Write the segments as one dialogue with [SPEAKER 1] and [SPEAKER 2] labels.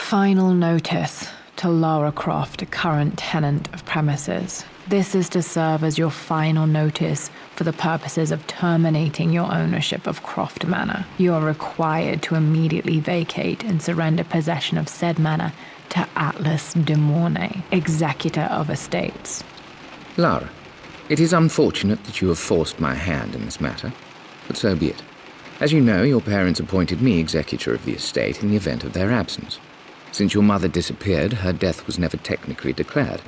[SPEAKER 1] Final notice to Lara Croft, a current tenant of premises. This is to serve as your final notice for the purposes of terminating your ownership of Croft Manor. You are required to immediately vacate and surrender possession of said manor to Atlas de Mornay, executor of estates.
[SPEAKER 2] Lara, it is unfortunate that you have forced my hand in this matter, but so be it. As you know, your parents appointed me executor of the estate in the event of their absence. Since your mother disappeared, her death was never technically declared.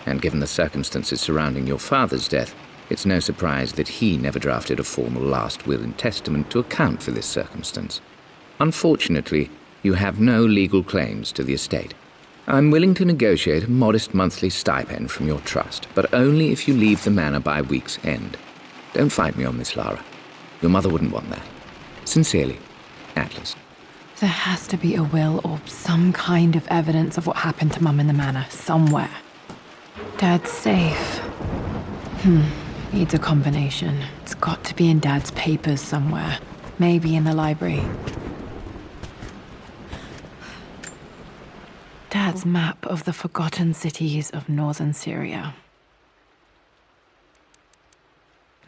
[SPEAKER 2] And given the circumstances surrounding your father's death, it's no surprise that he never drafted a formal last will and testament to account for this circumstance. Unfortunately, you have no legal claims to the estate. I'm willing to negotiate a modest monthly stipend from your trust, but only if you leave the manor by week's end. Don't fight me on this, Lara. Your mother wouldn't want that. Sincerely, Atlas.
[SPEAKER 1] There has to be a will or some kind of evidence of what happened to Mum in the manor, somewhere. Dad's safe. Needs a combination. It's got to be in Dad's papers somewhere. Maybe in the library. Dad's map of the forgotten cities of northern Syria.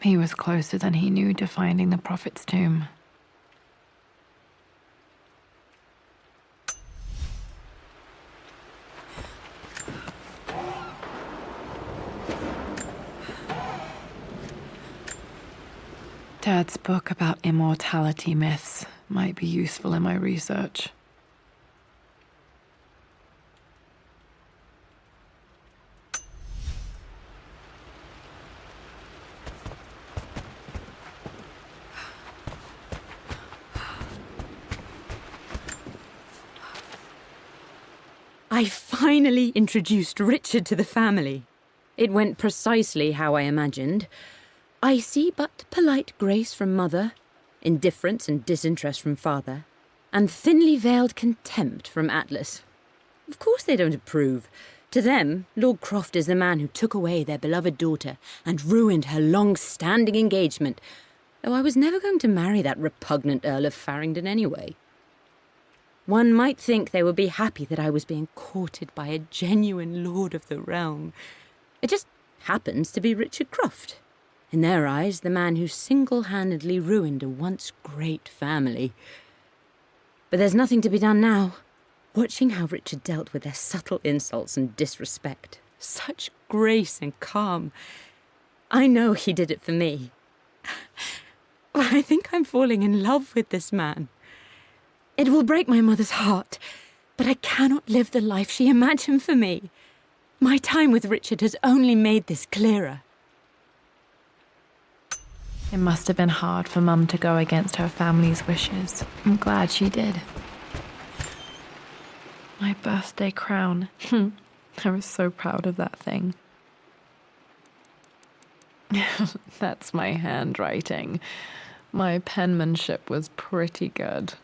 [SPEAKER 1] He was closer than he knew to finding the Prophet's tomb. Dad's book about immortality myths might be useful in my research.
[SPEAKER 3] I finally introduced Richard to the family. It went precisely how I imagined. I see but polite grace from mother, indifference and disinterest from father, and thinly veiled contempt from Atlas. Of course they don't approve. To them, Lord Croft is the man who took away their beloved daughter and ruined her long-standing engagement, though I was never going to marry that repugnant Earl of Farringdon anyway. One might think they would be happy that I was being courted by a genuine lord of the realm. It just happens to be Richard Croft. In their eyes, the man who single-handedly ruined a once great family. But there's nothing to be done now. Watching how Richard dealt with their subtle insults and disrespect. Such grace and calm. I know he did it for me. I think I'm falling in love with this man. It will break my mother's heart, but I cannot live the life she imagined for me. My time with Richard has only made this clearer.
[SPEAKER 1] It must have been hard for Mum to go against her family's wishes. I'm glad she did. My birthday crown. I was so proud of that thing. That's my handwriting. My penmanship was pretty good.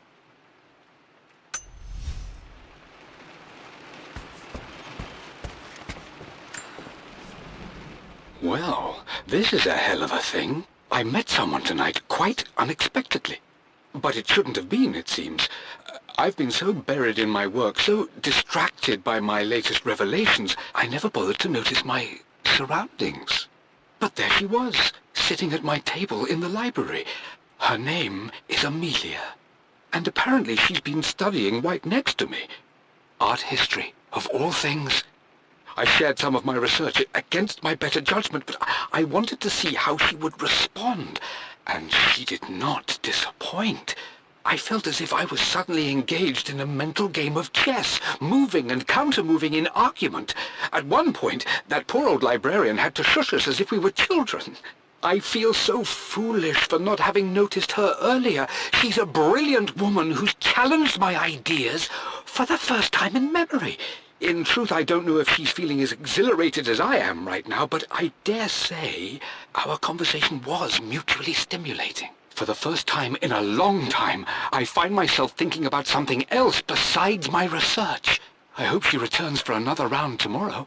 [SPEAKER 4] Well, this is a hell of a thing. I met someone tonight, quite unexpectedly. But it shouldn't have been, it seems. I've been so buried in my work, so distracted by my latest revelations, I never bothered to notice my surroundings. But there she was, sitting at my table in the library. Her name is Amelia. And apparently she's been studying right next to me. Art history, of all things. I shared some of my research against my better judgment, but I wanted to see how she would respond, and she did not disappoint. I felt as if I was suddenly engaged in a mental game of chess, moving and counter-moving in argument. At one point, that poor old librarian had to shush us as if we were children. I feel so foolish for not having noticed her earlier. She's a brilliant woman who's challenged my ideas for the first time in memory. In truth, I don't know if she's feeling as exhilarated as I am right now, but I dare say our conversation was mutually stimulating. For the first time in a long time, I find myself thinking about something else besides my research. I hope she returns for another round tomorrow.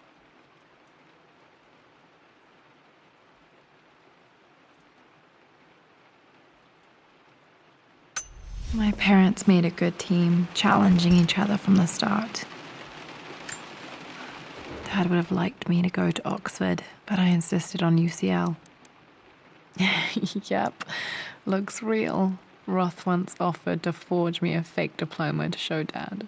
[SPEAKER 1] My parents made a good team, challenging each other from the start. Dad would have liked me to go to Oxford, but I insisted on UCL. Yep, looks real. Roth once offered to forge me a fake diploma to show Dad.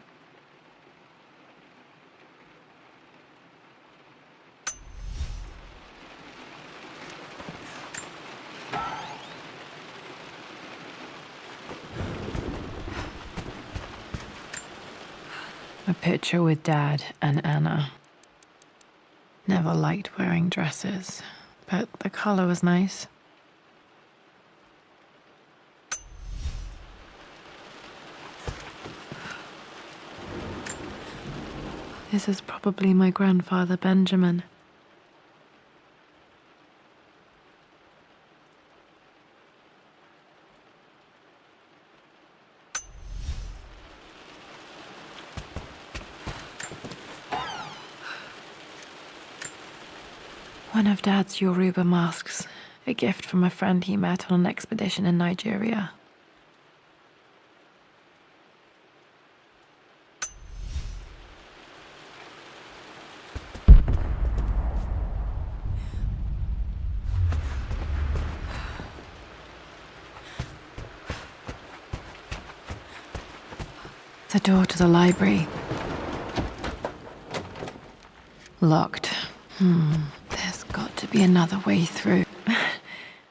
[SPEAKER 1] A picture with Dad and Anna. Never liked wearing dresses, but the color was nice. This is probably my grandfather Benjamin. One of Dad's Yoruba masks, a gift from a friend he met on an expedition in Nigeria. The door to the library. Locked. There's got to be another way through.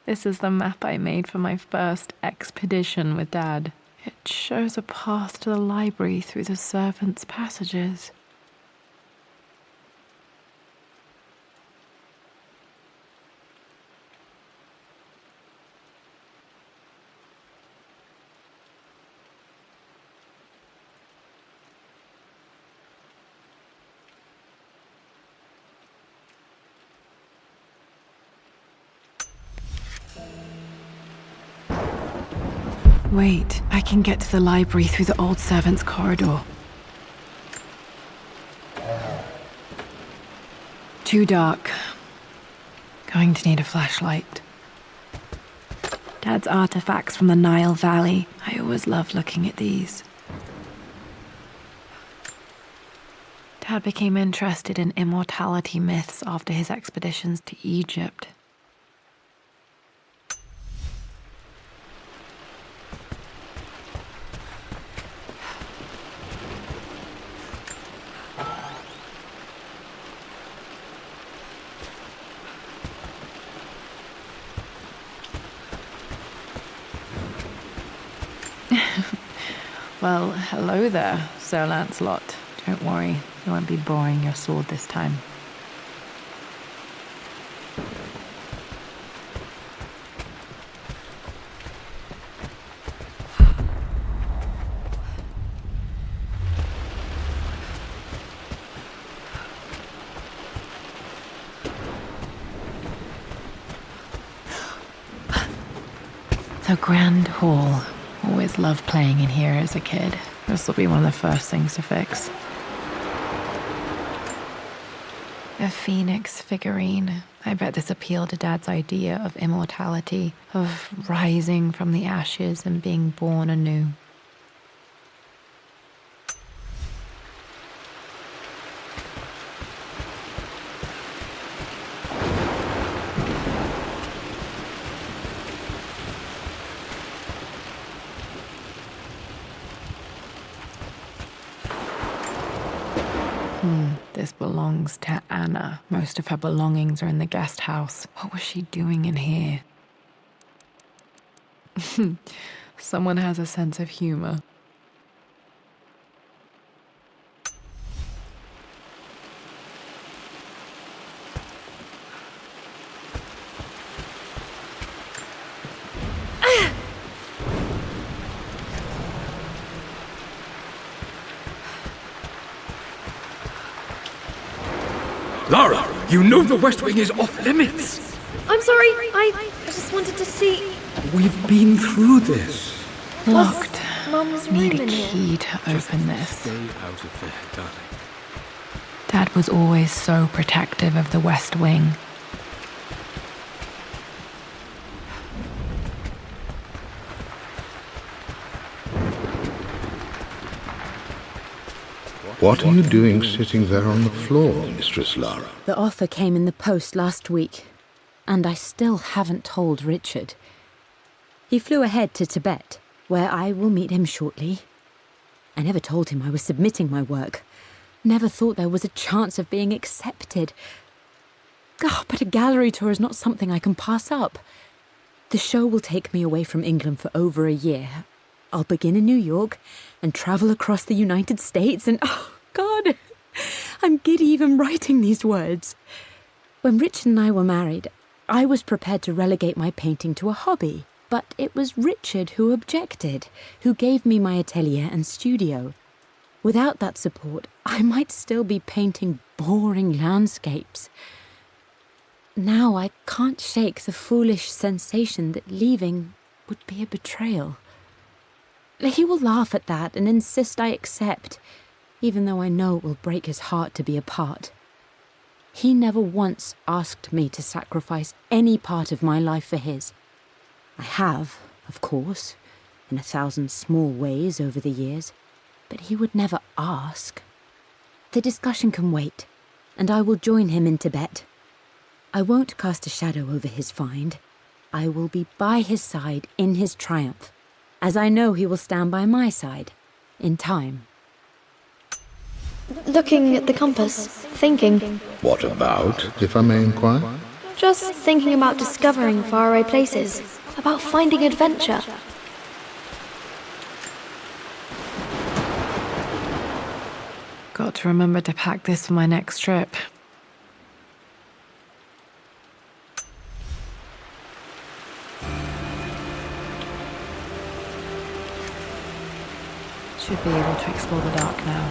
[SPEAKER 1] This is the map I made for my first expedition with Dad. It shows a path to the library through the servants' passages. Wait, I can get to the library through the old servants' corridor. Too dark. Going to need a flashlight. Dad's artifacts from the Nile Valley. I always loved looking at these. Dad became interested in immortality myths after his expeditions to Egypt. Well, hello there, Sir Lancelot. Don't worry, I won't be borrowing your sword this time. The Grand Hall. Always loved playing in here as a kid. This will be one of the first things to fix. A phoenix figurine. I bet this appealed to Dad's idea of immortality, of rising from the ashes and being born anew. This belongs to Anna. Most of her belongings are in the guest house. What was she doing in here? Someone has a sense of humor.
[SPEAKER 4] Lara, you know the West Wing is off limits.
[SPEAKER 5] I'm sorry, I just wanted to see.
[SPEAKER 4] We've been through this.
[SPEAKER 1] Locked.
[SPEAKER 5] Mum's
[SPEAKER 1] Need
[SPEAKER 5] room
[SPEAKER 1] a
[SPEAKER 5] in here.
[SPEAKER 1] key to open this.
[SPEAKER 4] Stay out of there, darling.
[SPEAKER 1] Dad was always so protective of the West Wing.
[SPEAKER 6] What are you doing sitting there on the floor, Mistress Lara?
[SPEAKER 3] The offer came in the post last week, and I still haven't told Richard. He flew ahead to Tibet, where I will meet him shortly. I never told him I was submitting my work. Never thought there was a chance of being accepted. But a gallery tour is not something I can pass up. The show will take me away from England for over a year. I'll begin in New York and travel across the United States and, oh God, I'm giddy even writing these words. When Richard and I were married, I was prepared to relegate my painting to a hobby, but it was Richard who objected, who gave me my atelier and studio. Without that support, I might still be painting boring landscapes. Now I can't shake the foolish sensation that leaving would be a betrayal. He will laugh at that and insist I accept, even though I know it will break his heart to be apart. He never once asked me to sacrifice any part of my life for his. I have, of course, in 1,000 small ways over the years, but he would never ask. The discussion can wait, and I will join him in Tibet. I won't cast a shadow over his find. I will be by his side in his triumph, as I know he will stand by my side, in time.
[SPEAKER 5] Looking at the compass, thinking.
[SPEAKER 6] What about, if I may inquire?
[SPEAKER 5] Just thinking about discovering faraway places, about finding adventure.
[SPEAKER 1] Got to remember to pack this for my next trip. Should be able to explore the dark now.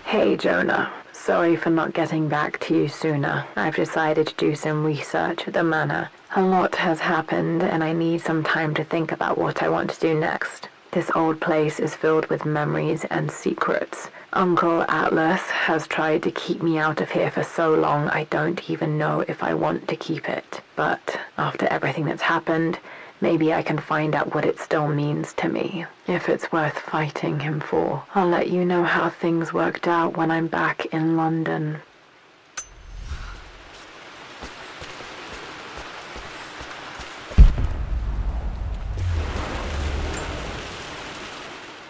[SPEAKER 1] Hey Jonah, sorry for not getting back to you sooner. I've decided to do some research at the manor. A lot has happened and I need some time to think about what I want to do next. This old place is filled with memories and secrets. Uncle Atlas has tried to keep me out of here for so long I don't even know if I want to keep it. But after everything that's happened, maybe I can find out what it still means to me. If it's worth fighting him for, I'll let you know how things worked out when I'm back in London.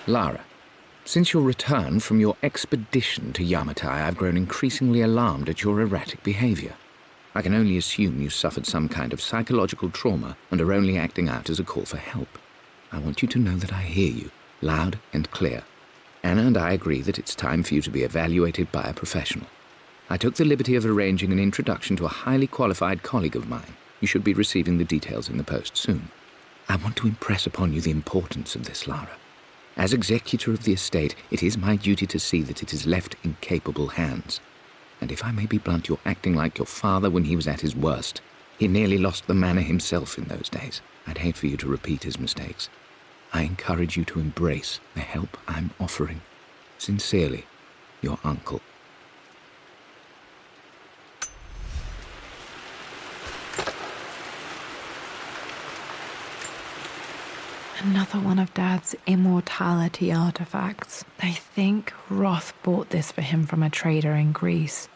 [SPEAKER 2] Lara, since your return from your expedition to Yamatai, I've grown increasingly alarmed at your erratic behavior. I can only assume you suffered some kind of psychological trauma and are only acting out as a call for help. I want you to know that I hear you, loud and clear. Anna and I agree that it's time for you to be evaluated by a professional. I took the liberty of arranging an introduction to a highly qualified colleague of mine. You should be receiving the details in the post soon. I want to impress upon you the importance of this, Lara. As executor of the estate, it is my duty to see that it is left in capable hands. And if I may be blunt, you're acting like your father when he was at his worst. He nearly lost the manor himself in those days. I'd hate for you to repeat his mistakes. I encourage you to embrace the help I'm offering. Sincerely, your uncle.
[SPEAKER 1] Another one of Dad's immortality artifacts. I think Roth bought this for him from a trader in Greece.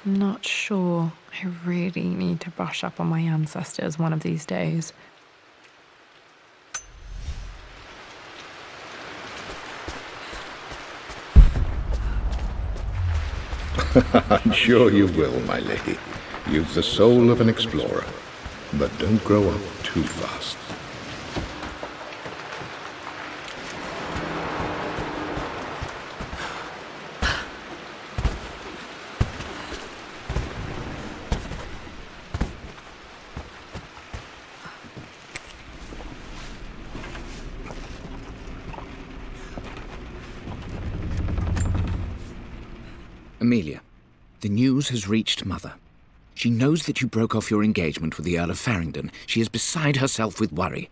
[SPEAKER 1] Not sure. I really need to brush up on my ancestors one of these days.
[SPEAKER 6] I'm sure you will, my lady. You've the soul of an explorer. But don't grow up too fast.
[SPEAKER 2] Amelia, the news has reached Mother. She knows that you broke off your engagement with the Earl of Farringdon. She is beside herself with worry.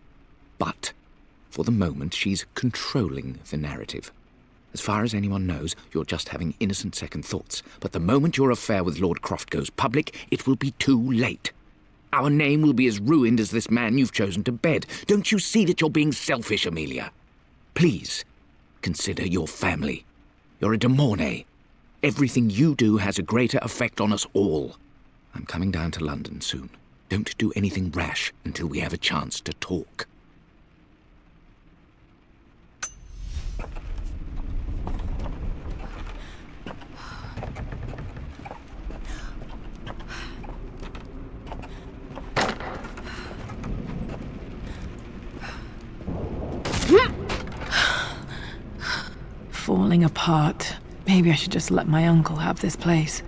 [SPEAKER 2] But, for the moment, she's controlling the narrative. As far as anyone knows, you're just having innocent second thoughts. But the moment your affair with Lord Croft goes public, it will be too late. Our name will be as ruined as this man you've chosen to bed. Don't you see that you're being selfish, Amelia? Please, consider your family. You're a de Mornay. Everything you do has a greater effect on us all. I'm coming down to London soon. Don't do anything rash until we have a chance to talk.
[SPEAKER 1] Falling apart. Maybe I should just let my uncle have this place.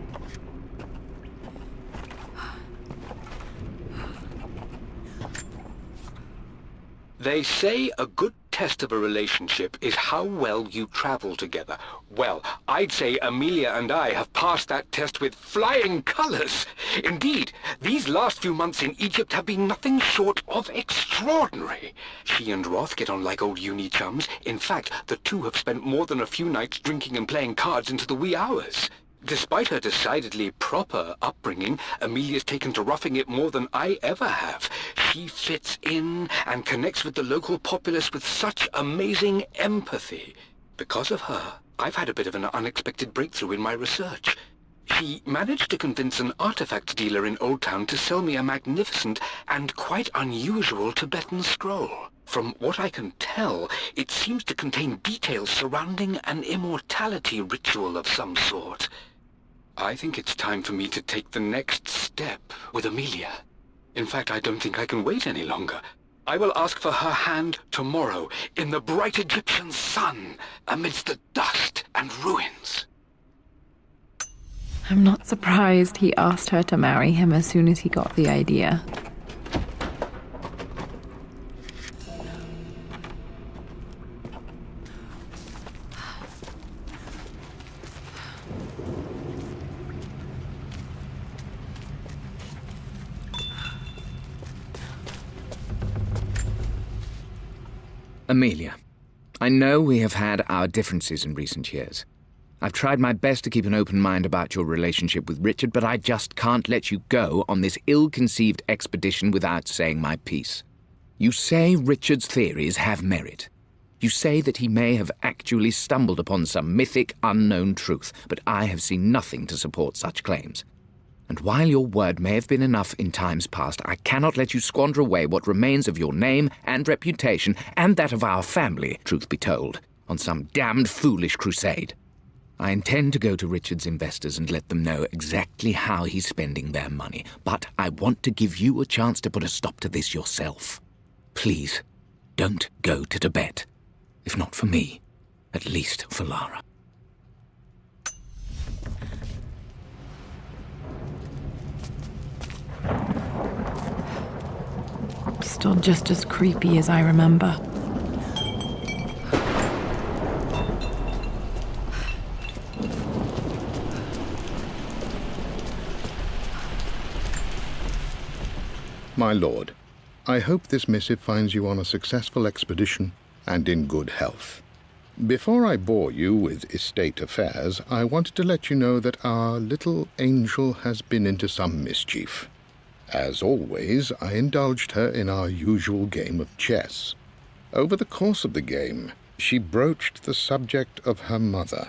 [SPEAKER 4] They say a good test of a relationship is how well you travel together. Well, I'd say Amelia and I have passed that test with flying colors. Indeed, these last few months in Egypt have been nothing short of extraordinary. She and Roth get on like old uni chums. In fact, the two have spent more than a few nights drinking and playing cards into the wee hours. Despite her decidedly proper upbringing, Amelia's taken to roughing it more than I ever have. She fits in and connects with the local populace with such amazing empathy. Because of her, I've had a bit of an unexpected breakthrough in my research. She managed to convince an artifact dealer in Old Town to sell me a magnificent and quite unusual Tibetan scroll. From what I can tell, it seems to contain details surrounding an immortality ritual of some sort. I think it's time for me to take the next step with Amelia. In fact, I don't think I can wait any longer. I will ask for her hand tomorrow in the bright Egyptian sun amidst the dust and ruins.
[SPEAKER 1] I'm not surprised he asked her to marry him as soon as he got the idea.
[SPEAKER 2] Amelia, I know we have had our differences in recent years. I've tried my best to keep an open mind about your relationship with Richard, but I just can't let you go on this ill-conceived expedition without saying my piece. You say Richard's theories have merit. You say that he may have actually stumbled upon some mythic, unknown truth, but I have seen nothing to support such claims. And while your word may have been enough in times past, I cannot let you squander away what remains of your name and reputation, and that of our family, truth be told, on some damned foolish crusade. I intend to go to Richard's investors and let them know exactly how he's spending their money, but I want to give you a chance to put a stop to this yourself. Please, don't go to Tibet. If not for me, at least for Lara.
[SPEAKER 1] Still just as creepy as I remember.
[SPEAKER 6] My lord, I hope this missive finds you on a successful expedition and in good health. Before I bore you with estate affairs, I wanted to let you know that our little angel has been into some mischief. As always, I indulged her in our usual game of chess. Over the course of the game, she broached the subject of her mother.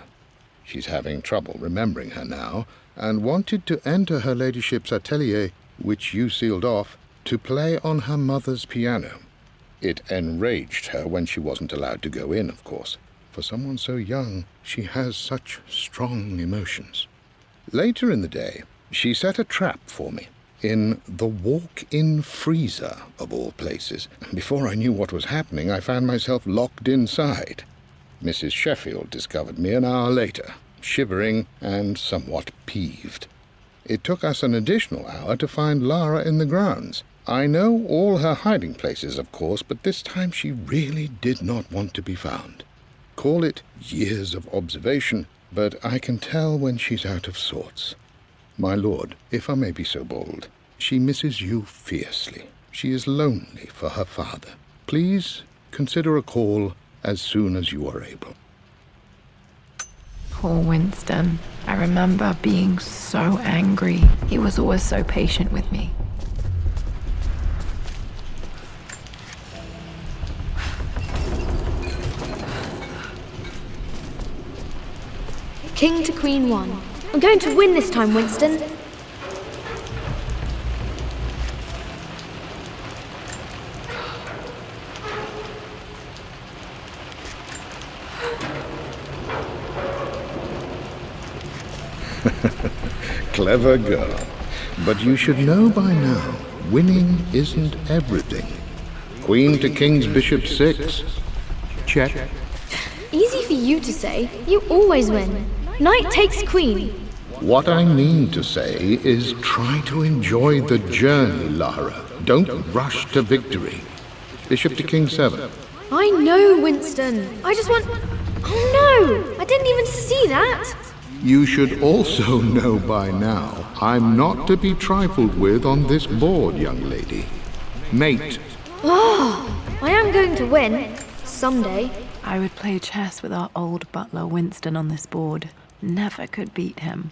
[SPEAKER 6] She's having trouble remembering her now, and wanted to enter her ladyship's atelier, which you sealed off, to play on her mother's piano. It enraged her when she wasn't allowed to go in, of course. For someone so young, she has such strong emotions. Later in the day, she set a trap for me in the walk-in freezer, of all places. Before I knew what was happening, I found myself locked inside. Mrs. Sheffield discovered me an hour later, shivering and somewhat peeved. It took us an additional hour to find Lara in the grounds. I know all her hiding places, of course, but this time she really did not want to be found. Call it years of observation, but I can tell when she's out of sorts. My lord, if I may be so bold, she misses you fiercely. She is lonely for her father. Please consider a call as soon as you are able.
[SPEAKER 1] Poor Winston. I remember being so angry. He was always so patient with me.
[SPEAKER 5] King to Queen 1. I'm going to win this time, Winston.
[SPEAKER 6] Clever girl. But you should know by now, winning isn't everything. Queen to King's Bishop 6. Check.
[SPEAKER 5] Easy for you to say. You always win. Knight takes Queen.
[SPEAKER 6] What I mean to say is try to enjoy the journey, Lara. Don't rush to victory. Bishop to King 7.
[SPEAKER 5] I know, Winston. I just want... Oh no! I didn't even see that!
[SPEAKER 6] You should also know by now, I'm not to be trifled with on this board, young lady. Mate.
[SPEAKER 5] Oh, I am going to win. Someday.
[SPEAKER 1] I would play chess with our old butler Winston on this board. Never could beat him.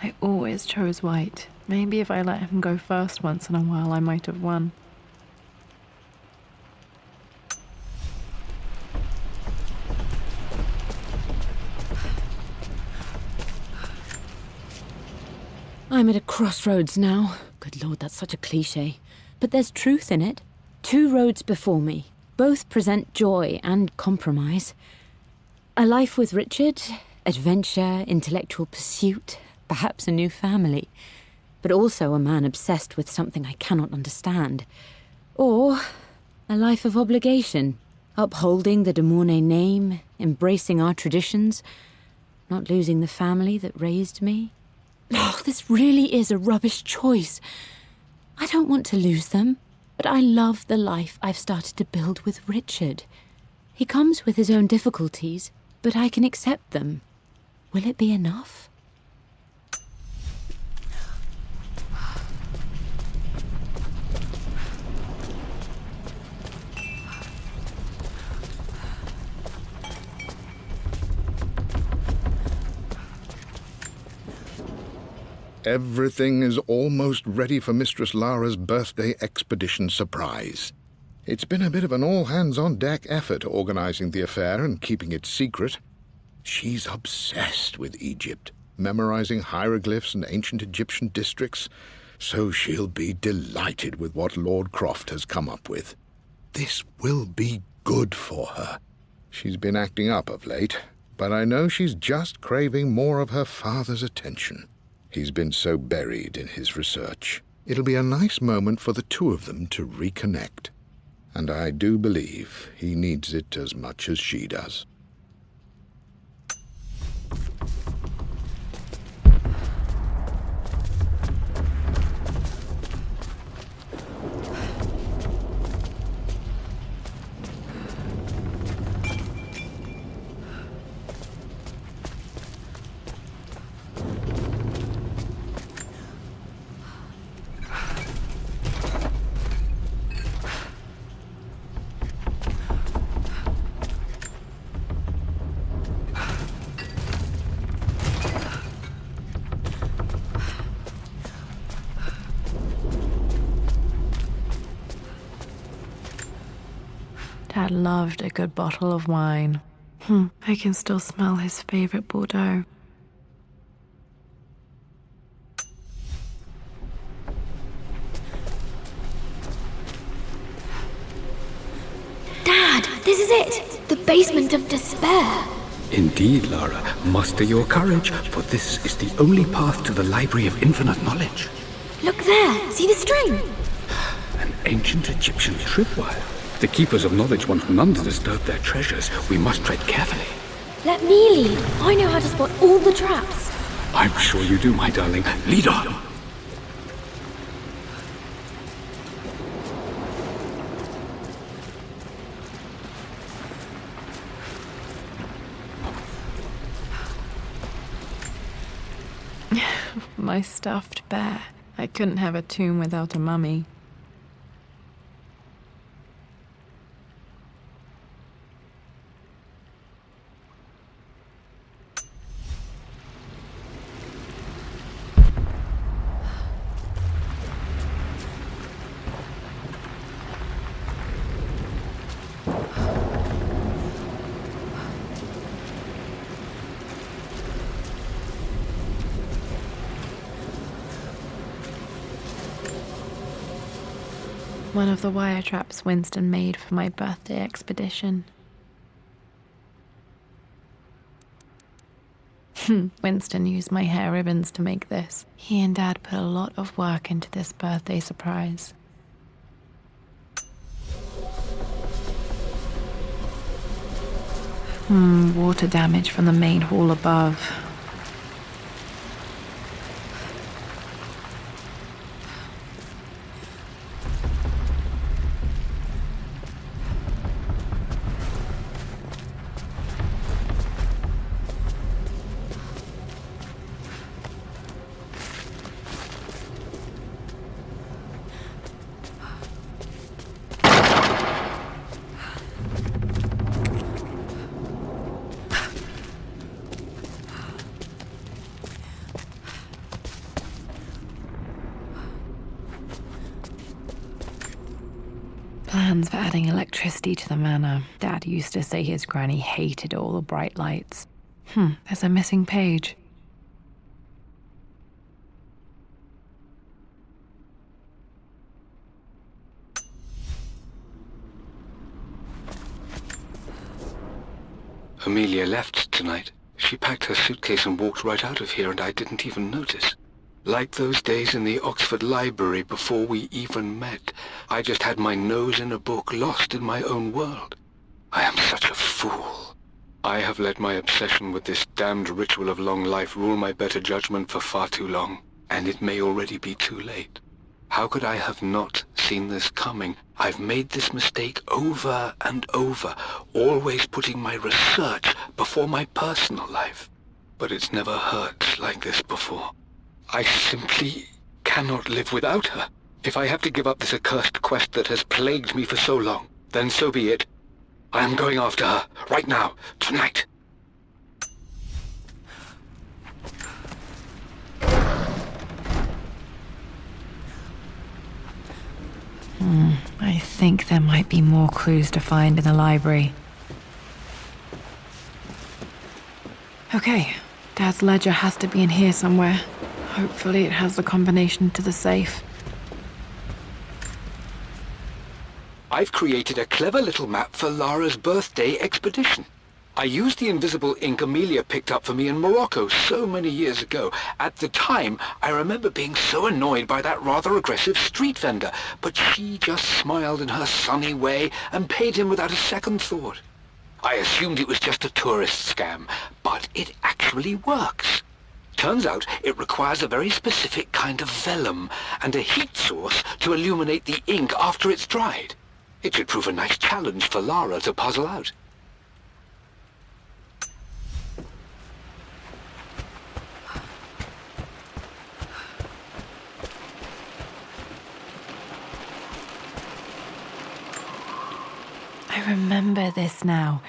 [SPEAKER 1] I always chose white. Maybe if I let him go first once in a while, I might have won.
[SPEAKER 3] I'm at a crossroads now. Good Lord, that's such a cliché. But there's truth in it. 2 roads before me. Both present joy and compromise. A life with Richard, adventure, intellectual pursuit, perhaps a new family. But also a man obsessed with something I cannot understand. Or a life of obligation, upholding the de Mornay name, embracing our traditions, not losing the family that raised me. Oh, this really is a rubbish choice. I don't want to lose them, but I love the life I've started to build with Richard. He comes with his own difficulties, but I can accept them. Will it be enough?
[SPEAKER 6] Everything is almost ready for Mistress Lara's birthday expedition surprise. It's been a bit of an all-hands-on-deck effort organizing the affair and keeping it secret. She's obsessed with Egypt, memorizing hieroglyphs and ancient Egyptian districts, so she'll be delighted with what Lord Croft has come up with. This will be good for her. She's been acting up of late, but I know she's just craving more of her father's attention. He's been so buried in his research. It'll be a nice moment for the 2 of them to reconnect. And I do believe he needs it as much as she does.
[SPEAKER 1] Dad loved a good bottle of wine. I can still smell his favorite Bordeaux.
[SPEAKER 5] Dad, this is it! The basement of despair!
[SPEAKER 4] Indeed, Lara. Muster your courage, for this is the only path to the Library of Infinite Knowledge.
[SPEAKER 5] Look there! See the string?
[SPEAKER 4] An ancient Egyptian tripwire. The Keepers of Knowledge want none to disturb their treasures. We must tread carefully.
[SPEAKER 5] Let me lead. I know how to spot all the traps.
[SPEAKER 4] I'm sure you do, my darling. Lead on!
[SPEAKER 1] My stuffed bear. I couldn't have a tomb without a mummy. One of the wire traps Winston made for my birthday expedition. Winston used my hair ribbons to make this. He and Dad put a lot of work into this birthday surprise. Water damage from the main hall above. Plans for adding electricity to the manor. Dad used to say his granny hated all the bright lights. There's a missing page.
[SPEAKER 4] Amelia left tonight. She packed her suitcase and walked right out of here, and I didn't even notice. Like those days in the Oxford Library before we even met, I just had my nose in a book, lost in my own world. I am such a fool. I have let my obsession with this damned ritual of long life rule my better judgment for far too long, and it may already be too late. How could I have not seen this coming? I've made this mistake over and over, always putting my research before my personal life. But it's never hurt like this before. I simply cannot live without her. If I have to give up this accursed quest that has plagued me for so long, then so be it. I am going after her, right now, tonight.
[SPEAKER 1] I think there might be more clues to find in the library. Okay, Dad's ledger has to be in here somewhere. Hopefully it has the combination to the safe.
[SPEAKER 4] I've created a clever little map for Lara's birthday expedition. I used the invisible ink Amelia picked up for me in Morocco so many years ago. At the time, I remember being so annoyed by that rather aggressive street vendor, but she just smiled in her sunny way and paid him without a second thought. I assumed it was just a tourist scam, but it actually works. Turns out it requires a very specific kind of vellum and a heat source to illuminate the ink after it's dried. It should prove a nice challenge for Lara to puzzle out.
[SPEAKER 1] I remember this now.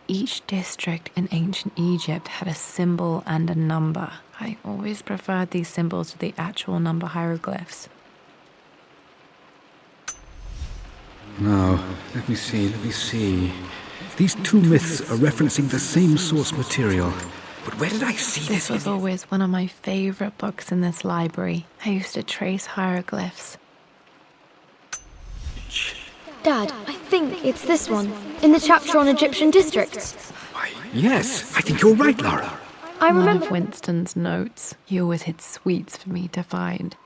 [SPEAKER 1] Each district in ancient Egypt had a symbol and a number. I always preferred these symbols to the actual number hieroglyphs.
[SPEAKER 7] Now, let me see. These two myths are referencing the same source material. But where did I see this?
[SPEAKER 1] This was always one of my favorite books in this library. I used to trace hieroglyphs.
[SPEAKER 5] Dad, I think it's this one, in the chapter on Egyptian districts.
[SPEAKER 7] Why, yes, I think you're right, Lara.
[SPEAKER 5] I
[SPEAKER 1] One
[SPEAKER 5] remember...
[SPEAKER 1] of Winston's notes. He always hid sweets for me to find.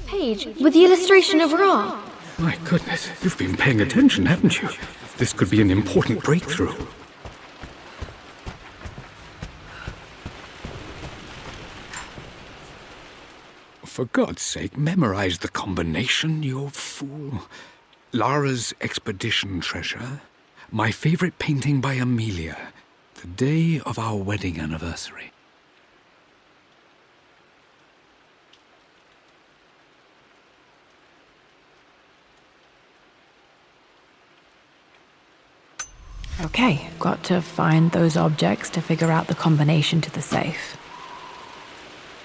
[SPEAKER 5] Page with the illustration of Ra.
[SPEAKER 7] My goodness, you've been paying attention, haven't you? This could be an important breakthrough. For God's sake, memorize the combination, you fool. Lara's expedition treasure, my favorite painting by Amelia, the day of our wedding anniversary.
[SPEAKER 1] Okay, got to find those objects to figure out the combination to the safe.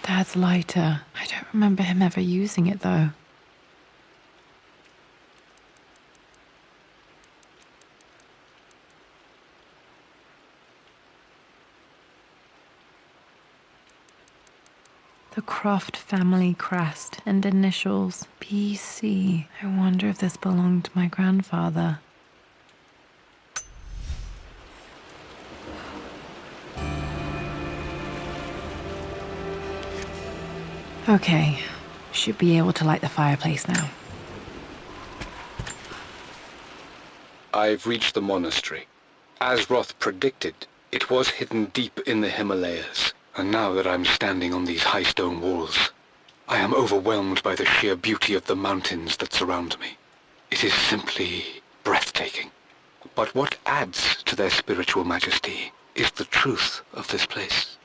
[SPEAKER 1] Dad's lighter. I don't remember him ever using it, though. The Croft family crest and initials, PC. I wonder if this belonged to my grandfather. Okay, should be able to light the fireplace now.
[SPEAKER 4] I've reached the monastery. As Roth predicted, it was hidden deep in the Himalayas, and now that I'm standing on these high stone walls, I am overwhelmed by the sheer beauty of the mountains that surround me. It is simply breathtaking. But what adds to their spiritual majesty is the truth of this place.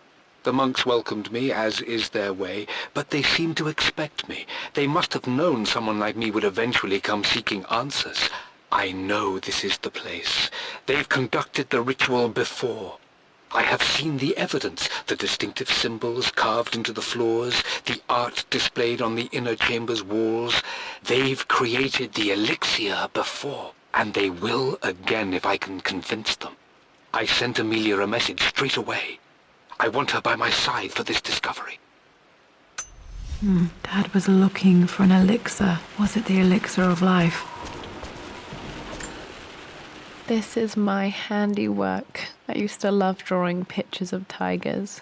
[SPEAKER 4] The monks welcomed me, as is their way, but they seemed to expect me. They must have known someone like me would eventually come seeking answers. I know this is the place. They've conducted the ritual before. I have seen the evidence, the distinctive symbols carved into the floors, the art displayed on the inner chamber's walls. They've created the elixir before, and they will again if I can convince them. I sent Amelia a message straight away. I want her by my side for this discovery.
[SPEAKER 1] Dad was looking for an elixir. Was it the elixir of life? This is my handiwork. I used to love drawing pictures of tigers.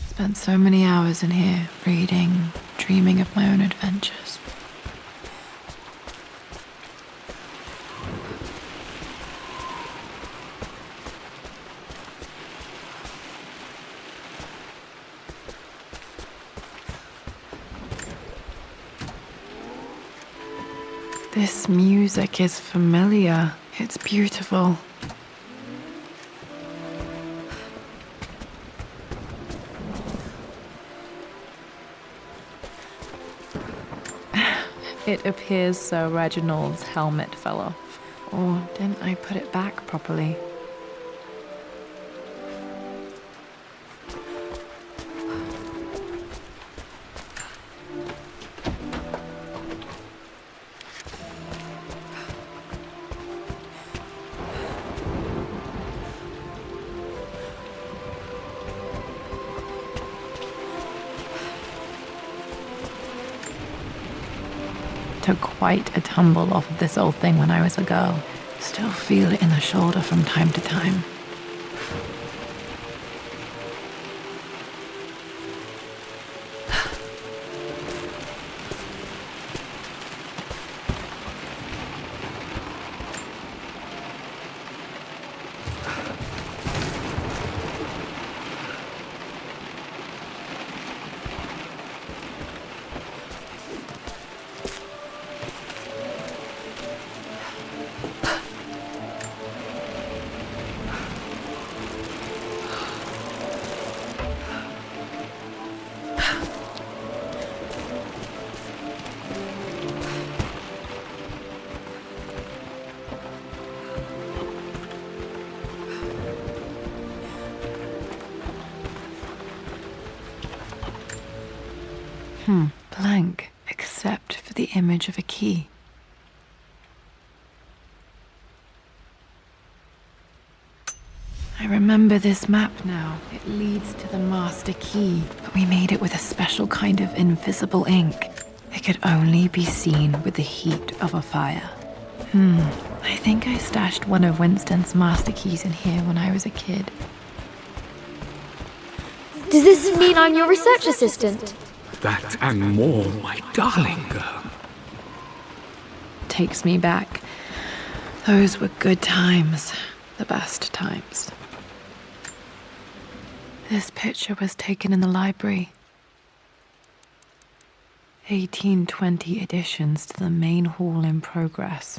[SPEAKER 1] Spent so many hours in here, reading, dreaming of my own adventures. This music is familiar. It's beautiful. It appears Sir Reginald's helmet fell off. Or didn't I put it back properly? Took quite a tumble off of this old thing when I was a girl. Still feel it in the shoulder from time to time. Blank, except for the image of a key. I remember this map now. It leads to the master key, but we made it with a special kind of invisible ink. It could only be seen with the heat of a fire. I think I stashed one of Winston's master keys in here when I was a kid.
[SPEAKER 5] Does this mean I'm your research assistant?
[SPEAKER 7] That and more, my darling girl.
[SPEAKER 1] Takes me back. Those were good times. The best times. This picture was taken in the library. 1820 additions to the main hall in progress.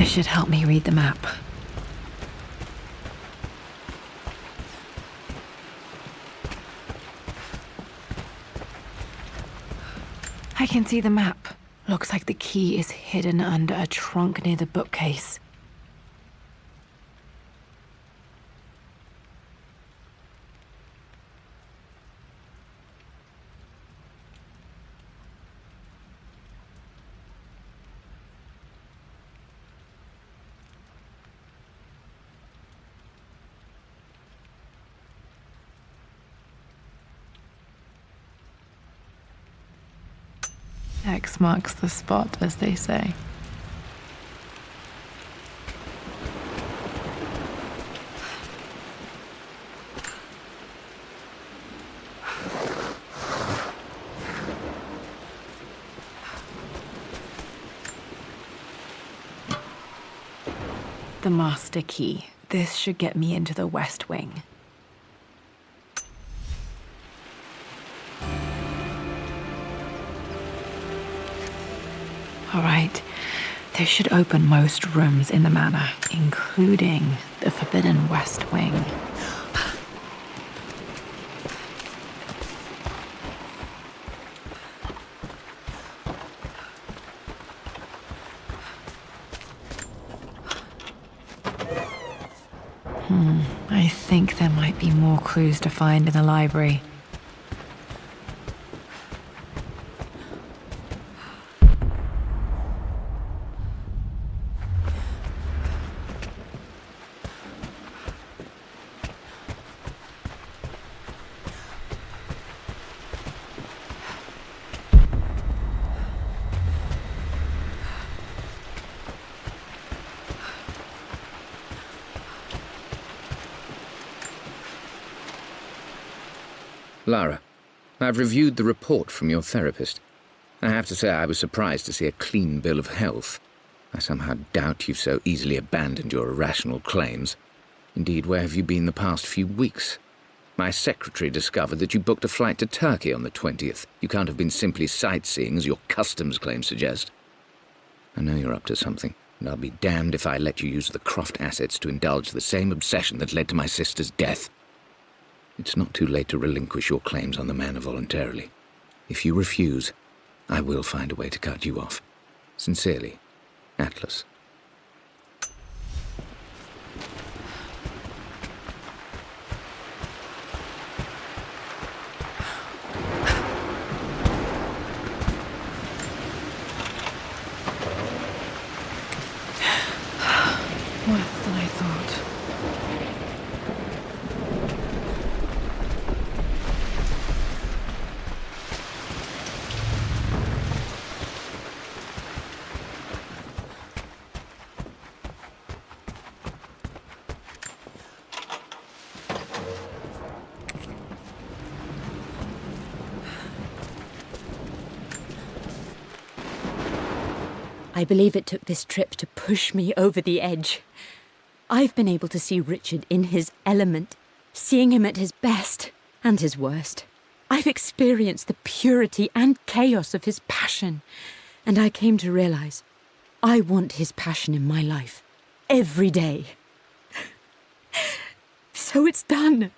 [SPEAKER 1] This should help me read the map. I can see the map. Looks like the key is hidden under a trunk near the bookcase. X marks the spot, as they say. The master key. This should get me into the West Wing. All right, this should open most rooms in the manor, including the forbidden West Wing. I think there might be more clues to find in the library.
[SPEAKER 2] Lara, I've reviewed the report from your therapist. I have to say I was surprised to see a clean bill of health. I somehow doubt you've so easily abandoned your irrational claims. Indeed, where have you been the past few weeks? My secretary discovered that you booked a flight to Turkey on the 20th. You can't have been simply sightseeing, as your customs claims suggest. I know you're up to something, and I'll be damned if I let you use the Croft assets to indulge the same obsession that led to my sister's death. It's not too late to relinquish your claims on the manor voluntarily. If you refuse, I will find a way to cut you off. Sincerely, Atlas.
[SPEAKER 1] Worse than I thought.
[SPEAKER 3] I believe it took this trip to push me over the edge. I've been able to see Richard in his element, seeing him at his best and his worst. I've experienced the purity and chaos of his passion, and I came to realize I want his passion in my life every day. So it's done.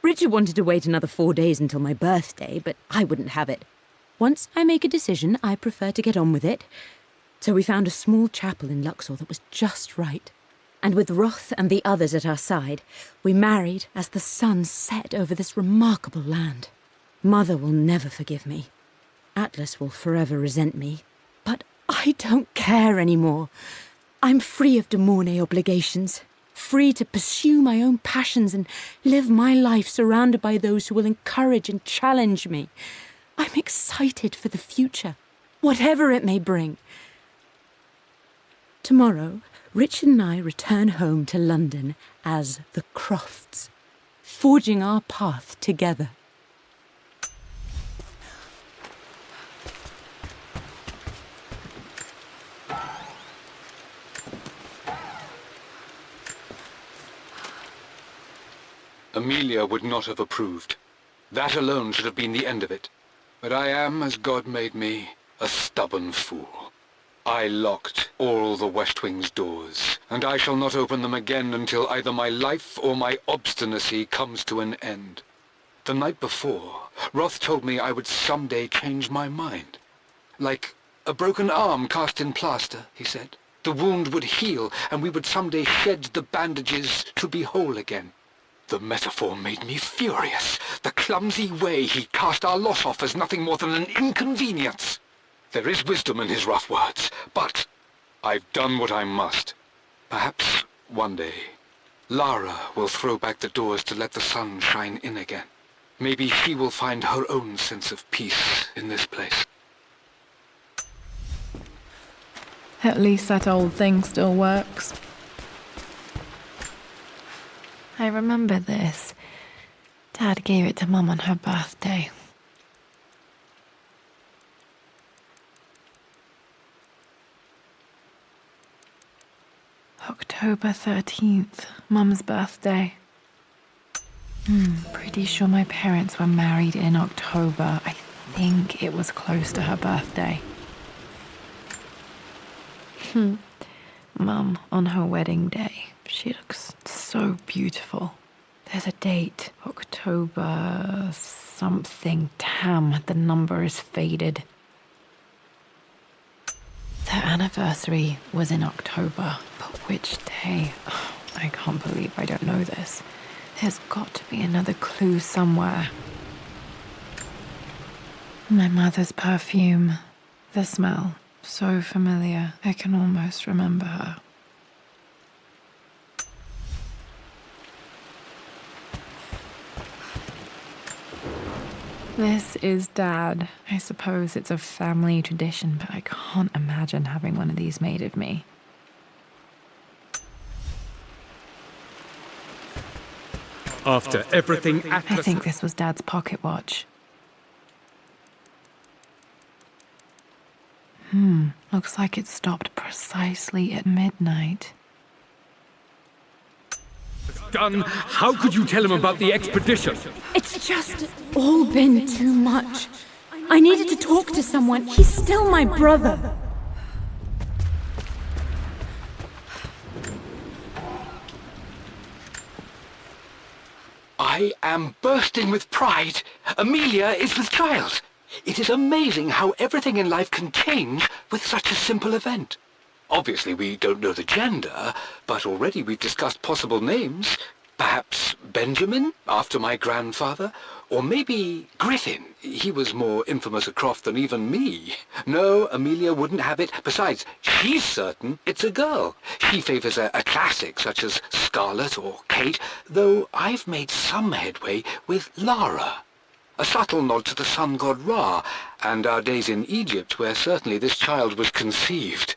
[SPEAKER 3] Richard wanted to wait another 4 days until my birthday, but I wouldn't have it. Once I make a decision, I prefer to get on with it. So we found a small chapel in Luxor that was just right. And with Roth and the others at our side, we married as the sun set over this remarkable land. Mother will never forgive me. Atlas will forever resent me. But I don't care anymore. I'm free of de Mornay obligations, free to pursue my own passions and live my life surrounded by those who will encourage and challenge me. I'm excited for the future, whatever it may bring. Tomorrow, Richard and I return home to London as the Crofts, forging our path together.
[SPEAKER 4] Amelia would not have approved. That alone should have been the end of it. But I am, as God made me, a stubborn fool. I locked all the West Wing's doors, and I shall not open them again until either my life or my obstinacy comes to an end. The night before, Roth told me I would someday change my mind. Like a broken arm cast in plaster, he said. The wound would heal, and we would someday shed the bandages to be whole again. The metaphor made me furious. The clumsy way he cast our loss off as nothing more than an inconvenience. There is wisdom in his rough words, but I've done what I must. Perhaps one day, Lara will throw back the doors to let the sun shine in again. Maybe she will find her own sense of peace in this place.
[SPEAKER 1] At least that old thing still works. I remember this. Dad gave it to Mum on her birthday. October 13th, Mum's birthday. Pretty sure my parents were married in October. I think it was close to her birthday. Mum, on her wedding day, she looks so beautiful. There's a date, October something. Damn, the number is faded. Their anniversary was in October, but which day? Oh, I can't believe I don't know this. There's got to be another clue somewhere. My mother's perfume. The smell. So familiar. I can almost remember her. This is Dad. I suppose it's a family tradition, but I can't imagine having one of these made of me.
[SPEAKER 8] After everything Atlas...
[SPEAKER 1] I think this was Dad's pocket watch. Looks like it stopped precisely at midnight.
[SPEAKER 8] done, how could you tell him about the expedition?
[SPEAKER 3] It's just all been too much. I needed to talk to someone. He's still my brother.
[SPEAKER 4] I am bursting with pride. Amelia is with child. It is amazing how everything in life can change with such a simple event. Obviously, we don't know the gender, but already we've discussed possible names. Perhaps Benjamin, after my grandfather, or maybe Griffin. He was more infamous a Croft than even me. No, Amelia wouldn't have it. Besides, she's certain it's a girl. She favors a classic such as Scarlet or Kate, though I've made some headway with Lara. A subtle nod to the sun god Ra, and our days in Egypt, where certainly this child was conceived.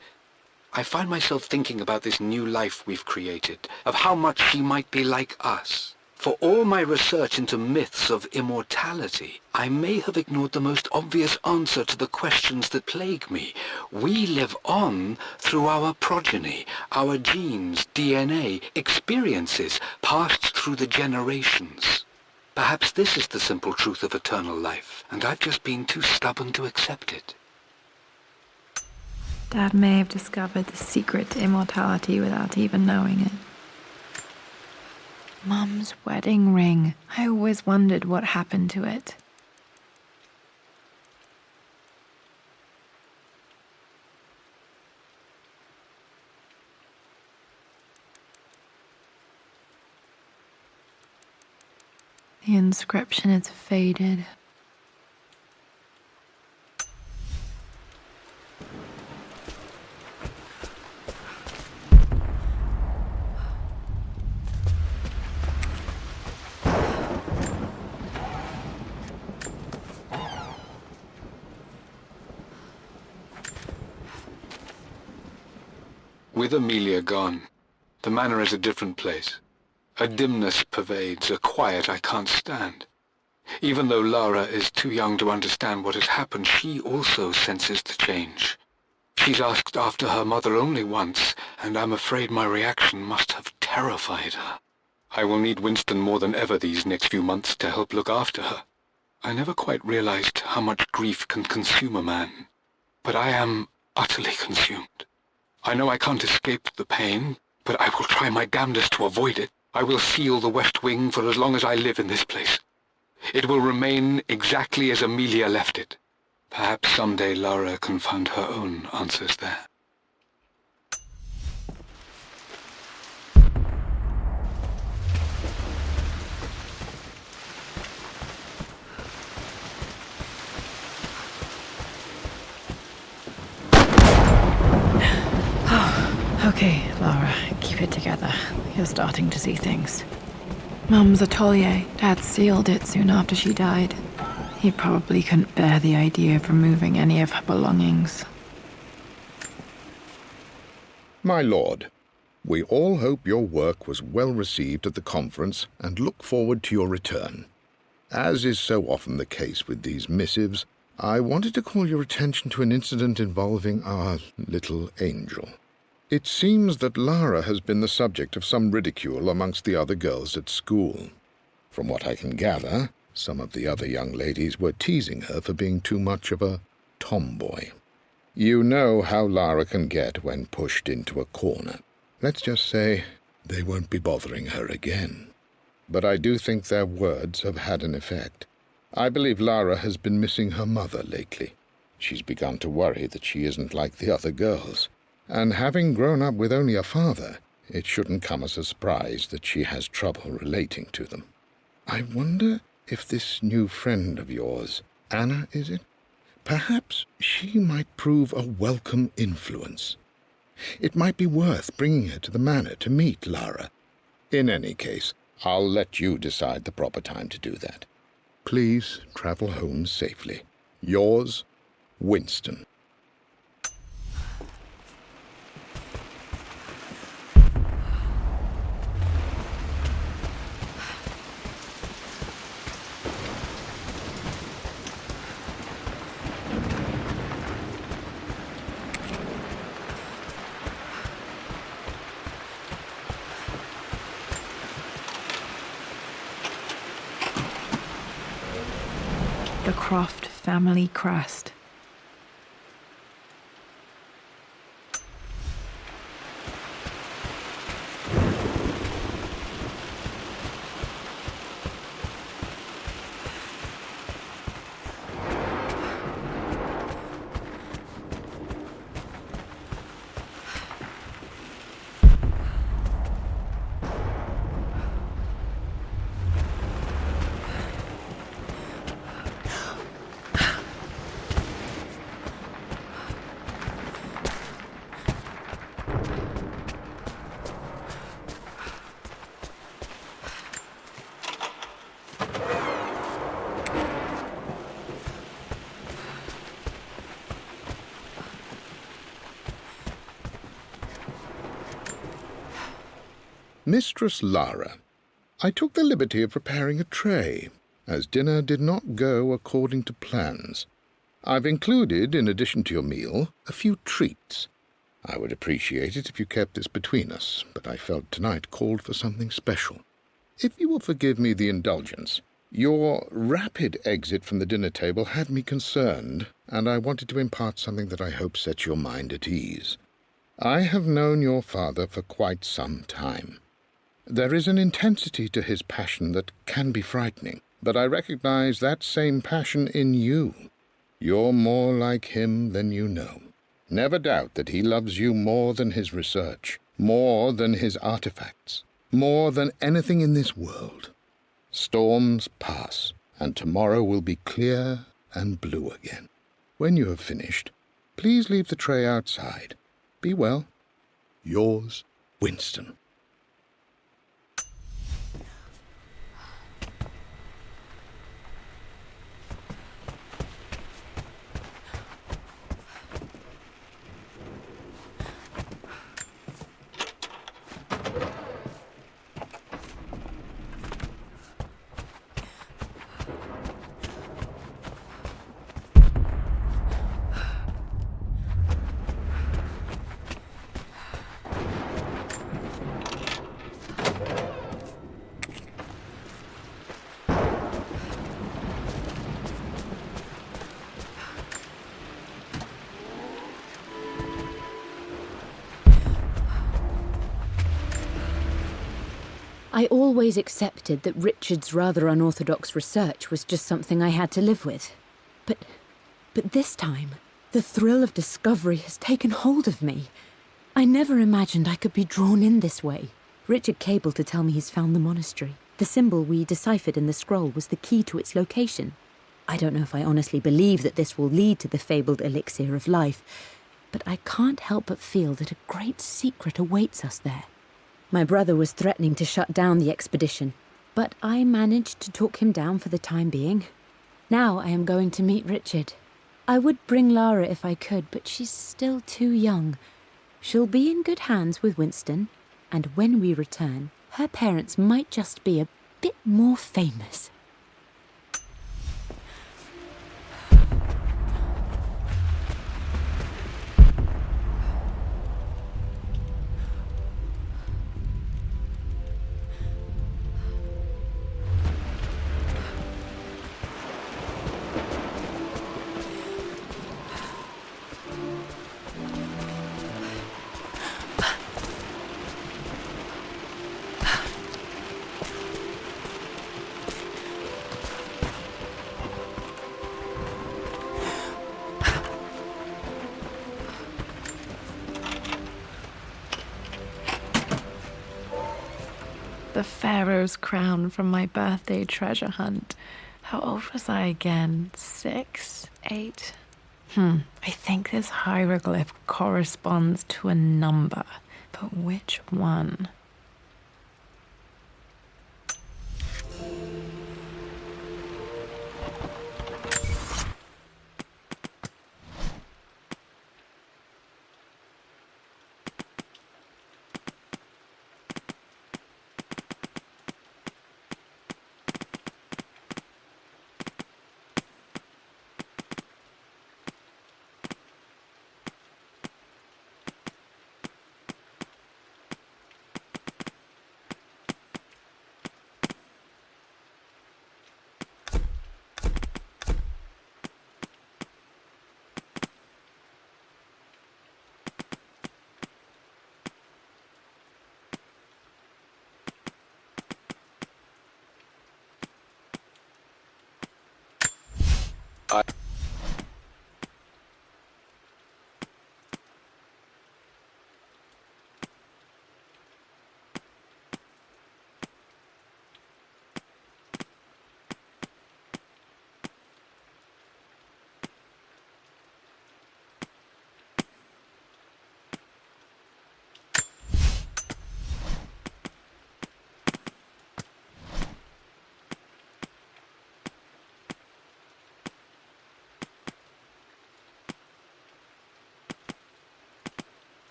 [SPEAKER 4] I find myself thinking about this new life we've created, of how much she might be like us. For all my research into myths of immortality, I may have ignored the most obvious answer to the questions that plague me. We live on through our progeny, our genes, DNA, experiences, passed through the generations. Perhaps this is the simple truth of eternal life, and I've just been too stubborn to accept it.
[SPEAKER 1] Dad may have discovered the secret to immortality without even knowing it. Mum's wedding ring. I always wondered what happened to it. The inscription is faded.
[SPEAKER 4] With Amelia gone, the manor is a different place. A dimness pervades, a quiet I can't stand. Even though Lara is too young to understand what has happened, she also senses the change. She's asked after her mother only once, and I'm afraid my reaction must have terrified her. I will need Winston more than ever these next few months to help look after her. I never quite realized how much grief can consume a man. But I am utterly consumed. I know I can't escape the pain, but I will try my damnedest to avoid it. I will seal the West Wing for as long as I live in this place. It will remain exactly as Amelia left it. Perhaps someday Lara can find her own answers there.
[SPEAKER 1] Okay, Lara, keep it together. You're starting to see things. Mum's atelier. Dad sealed it soon after she died. He probably couldn't bear the idea of removing any of her belongings.
[SPEAKER 6] My lord, we all hope your work was well received at the conference and look forward to your return. As is so often the case with these missives, I wanted to call your attention to an incident involving our little angel. It seems that Lara has been the subject of some ridicule amongst the other girls at school. From what I can gather, some of the other young ladies were teasing her for being too much of a tomboy. You know how Lara can get when pushed into a corner. Let's just say they won't be bothering her again. But I do think their words have had an effect. I believe Lara has been missing her mother lately. She's begun to worry that she isn't like the other girls. And having grown up with only a father, it shouldn't come as a surprise that she has trouble relating to them. I wonder if this new friend of yours, Anna, is it? Perhaps she might prove a welcome influence. It might be worth bringing her to the manor to meet Lara. In any case, I'll let you decide the proper time to do that. Please travel home safely. Yours, Winston.
[SPEAKER 1] The Croft family crest.
[SPEAKER 6] Mistress Lara, I took the liberty of preparing a tray, as dinner did not go according to plans. I've included, in addition to your meal, a few treats. I would appreciate it if you kept this between us, but I felt tonight called for something special. If you will forgive me the indulgence, your rapid exit from the dinner table had me concerned, and I wanted to impart something that I hope sets your mind at ease. I have known your father for quite some time. There is an intensity to his passion that can be frightening, but I recognize that same passion in you. You're more like him than you know. Never doubt that he loves you more than his research, more than his artifacts, more than anything in this world. Storms pass, and tomorrow will be clear and blue again. When you have finished, please leave the tray outside. Be well. Yours, Winston.
[SPEAKER 3] I always accepted that Richard's rather unorthodox research was just something I had to live with. But this time, the thrill of discovery has taken hold of me. I never imagined I could be drawn in this way. Richard cabled to tell me he's found the monastery. The symbol we deciphered in the scroll was the key to its location. I don't know if I honestly believe that this will lead to the fabled elixir of life, but I can't help but feel that a great secret awaits us there. My brother was threatening to shut down the expedition, but I managed to talk him down for the time being. Now I am going to meet Richard. I would bring Lara if I could, but she's still too young. She'll be in good hands with Winston, and when we return, her parents might just be a bit more famous.
[SPEAKER 1] The Pharaoh's crown from my birthday treasure hunt. How old was I again? 6? 8? I think this hieroglyph corresponds to a number, but which one?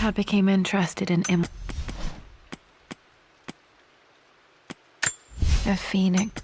[SPEAKER 1] Dad became interested in a phoenix.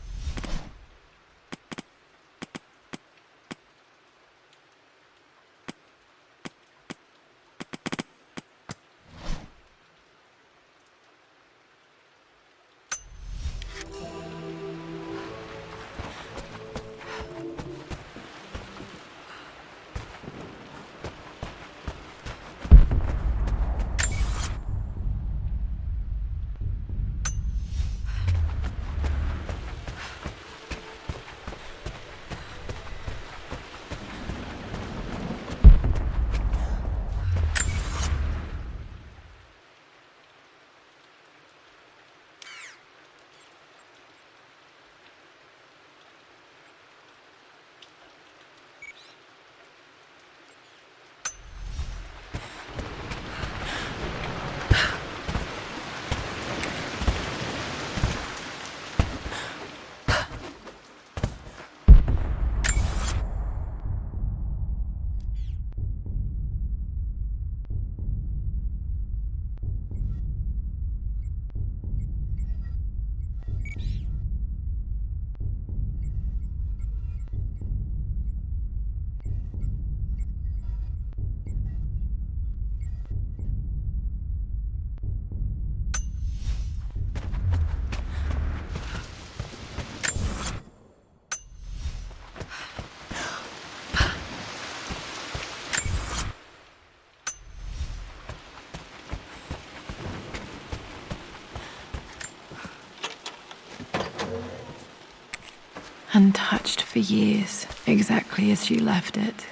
[SPEAKER 1] untouched for years, exactly as she left it.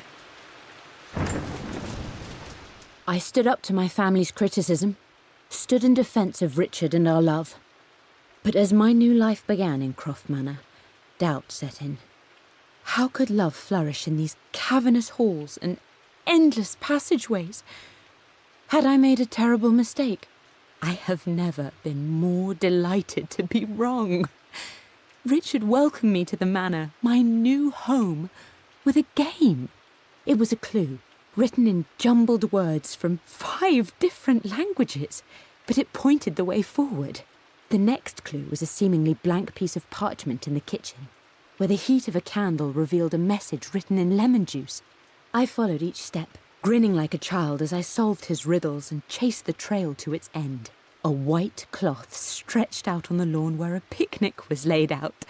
[SPEAKER 3] I stood up to my family's criticism, stood in defense of Richard and our love. But as my new life began in Croft Manor, doubt set in. How could love flourish in these cavernous halls and endless passageways? Had I made a terrible mistake? I have never been more delighted to be wrong. Richard welcomed me to the manor, my new home, with a game. It was a clue, written in jumbled words from 5 different languages, but it pointed the way forward. The next clue was a seemingly blank piece of parchment in the kitchen, where the heat of a candle revealed a message written in lemon juice. I followed each step, grinning like a child as I solved his riddles and chased the trail to its end. A white cloth stretched out on the lawn where a picnic was laid out.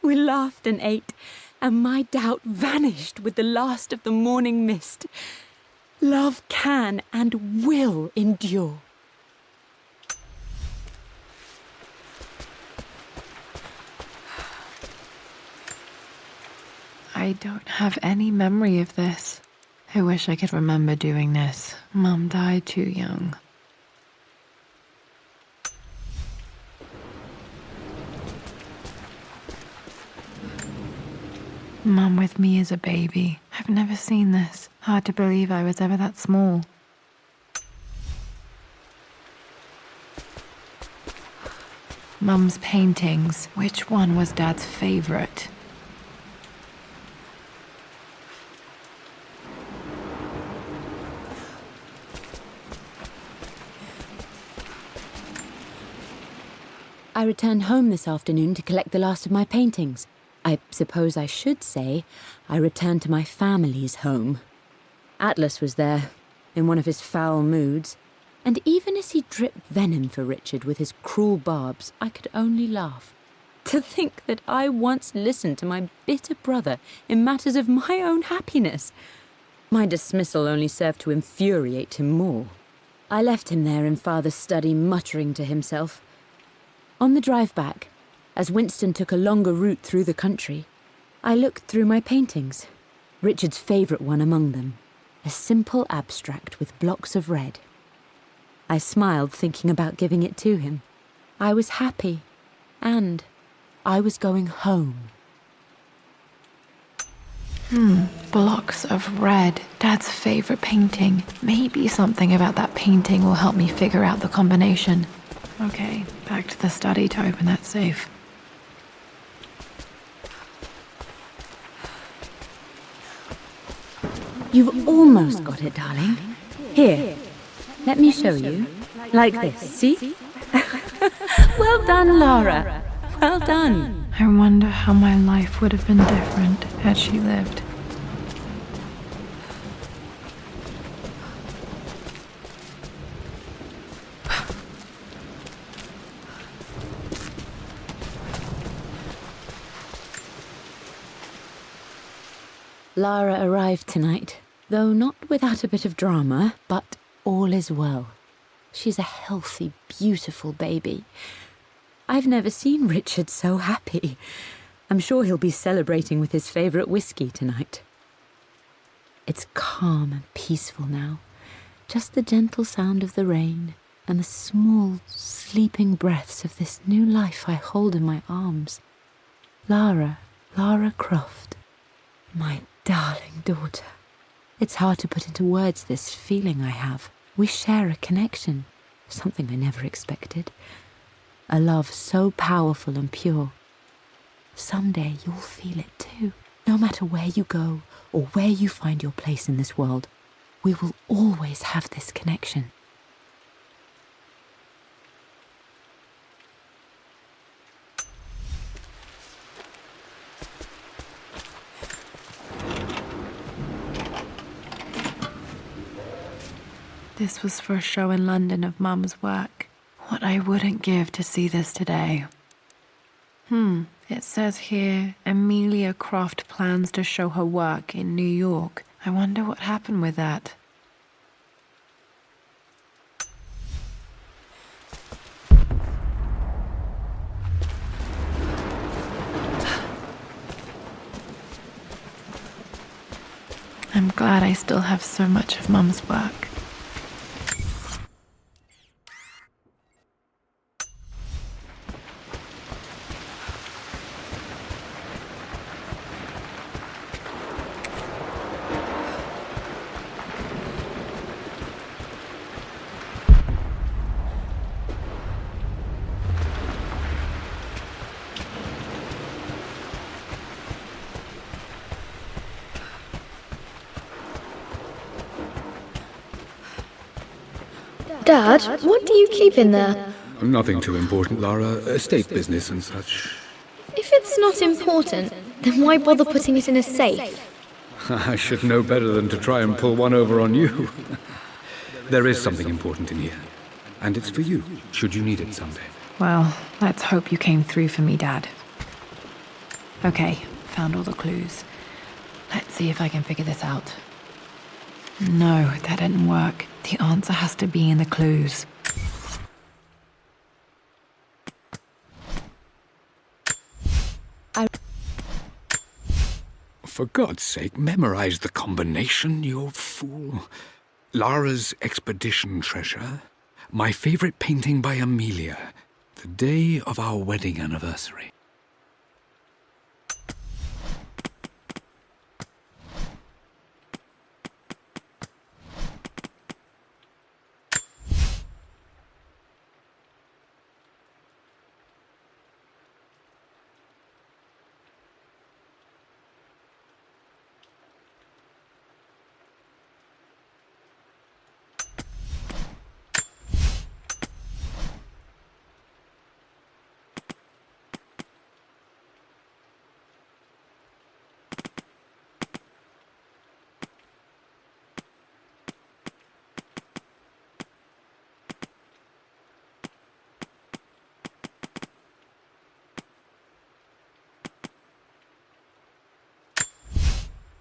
[SPEAKER 3] We laughed and ate, and my doubt vanished with the last of the morning mist. Love can and will endure.
[SPEAKER 1] I don't have any memory of this. I wish I could remember doing this. Mum died too young. Mum with me as a baby. I've never seen this. Hard to believe I was ever that small. Mum's paintings. Which one was Dad's favorite?
[SPEAKER 3] I returned home this afternoon to collect the last of my paintings. I suppose I should say I returned to my family's home. Atlas was there, in one of his foul moods, and even as he dripped venom for Richard with his cruel barbs, I could only laugh. To think that I once listened to my bitter brother in matters of my own happiness. My dismissal only served to infuriate him more. I left him there in Father's study, muttering to himself. On the drive back, as Winston took a longer route through the country, I looked through my paintings, Richard's favourite one among them, a simple abstract with blocks of red. I smiled, thinking about giving it to him. I was happy, and I was going home.
[SPEAKER 1] Blocks of red. Dad's favourite painting. Maybe something about that painting will help me figure out the combination. Okay, back to the study to open that safe.
[SPEAKER 3] You've almost got it, darling. Here, let me show you. Like this, see? Well done, Lara. Well done.
[SPEAKER 1] I wonder how my life would have been different had she lived.
[SPEAKER 3] Lara arrived tonight, though not without a bit of drama, but all is well. She's a healthy, beautiful baby. I've never seen Richard so happy. I'm sure he'll be celebrating with his favourite whiskey tonight. It's calm and peaceful now, just the gentle sound of the rain and the small, sleeping breaths of this new life I hold in my arms. Lara Croft, my darling daughter. It's hard to put into words this feeling I have. We share a connection, something I never expected. A love so powerful and pure. Someday you'll feel it too. No matter where you go or where you find your place in this world, we will always have this connection.
[SPEAKER 1] This was for a show in London of Mum's work. What I wouldn't give to see this today. It says here, Amelia Croft plans to show her work in New York. I wonder what happened with that. glad I still have so much of Mum's work.
[SPEAKER 5] Dad, what do you keep in there?
[SPEAKER 7] Nothing too important, Lara. Estate business and such.
[SPEAKER 5] If it's not important, then why bother putting it in a safe?
[SPEAKER 7] I should know better than to try and pull one over on you. There is something important in here. And it's for you, should you need it someday.
[SPEAKER 1] Well, let's hope you came through for me, Dad. Okay, found all the clues. Let's see if I can figure this out. No, that didn't work. The answer has to be in the clues.
[SPEAKER 7] For God's sake, memorize the combination, you fool. Lara's expedition treasure, my favorite painting by Amelia, the day of our wedding anniversary.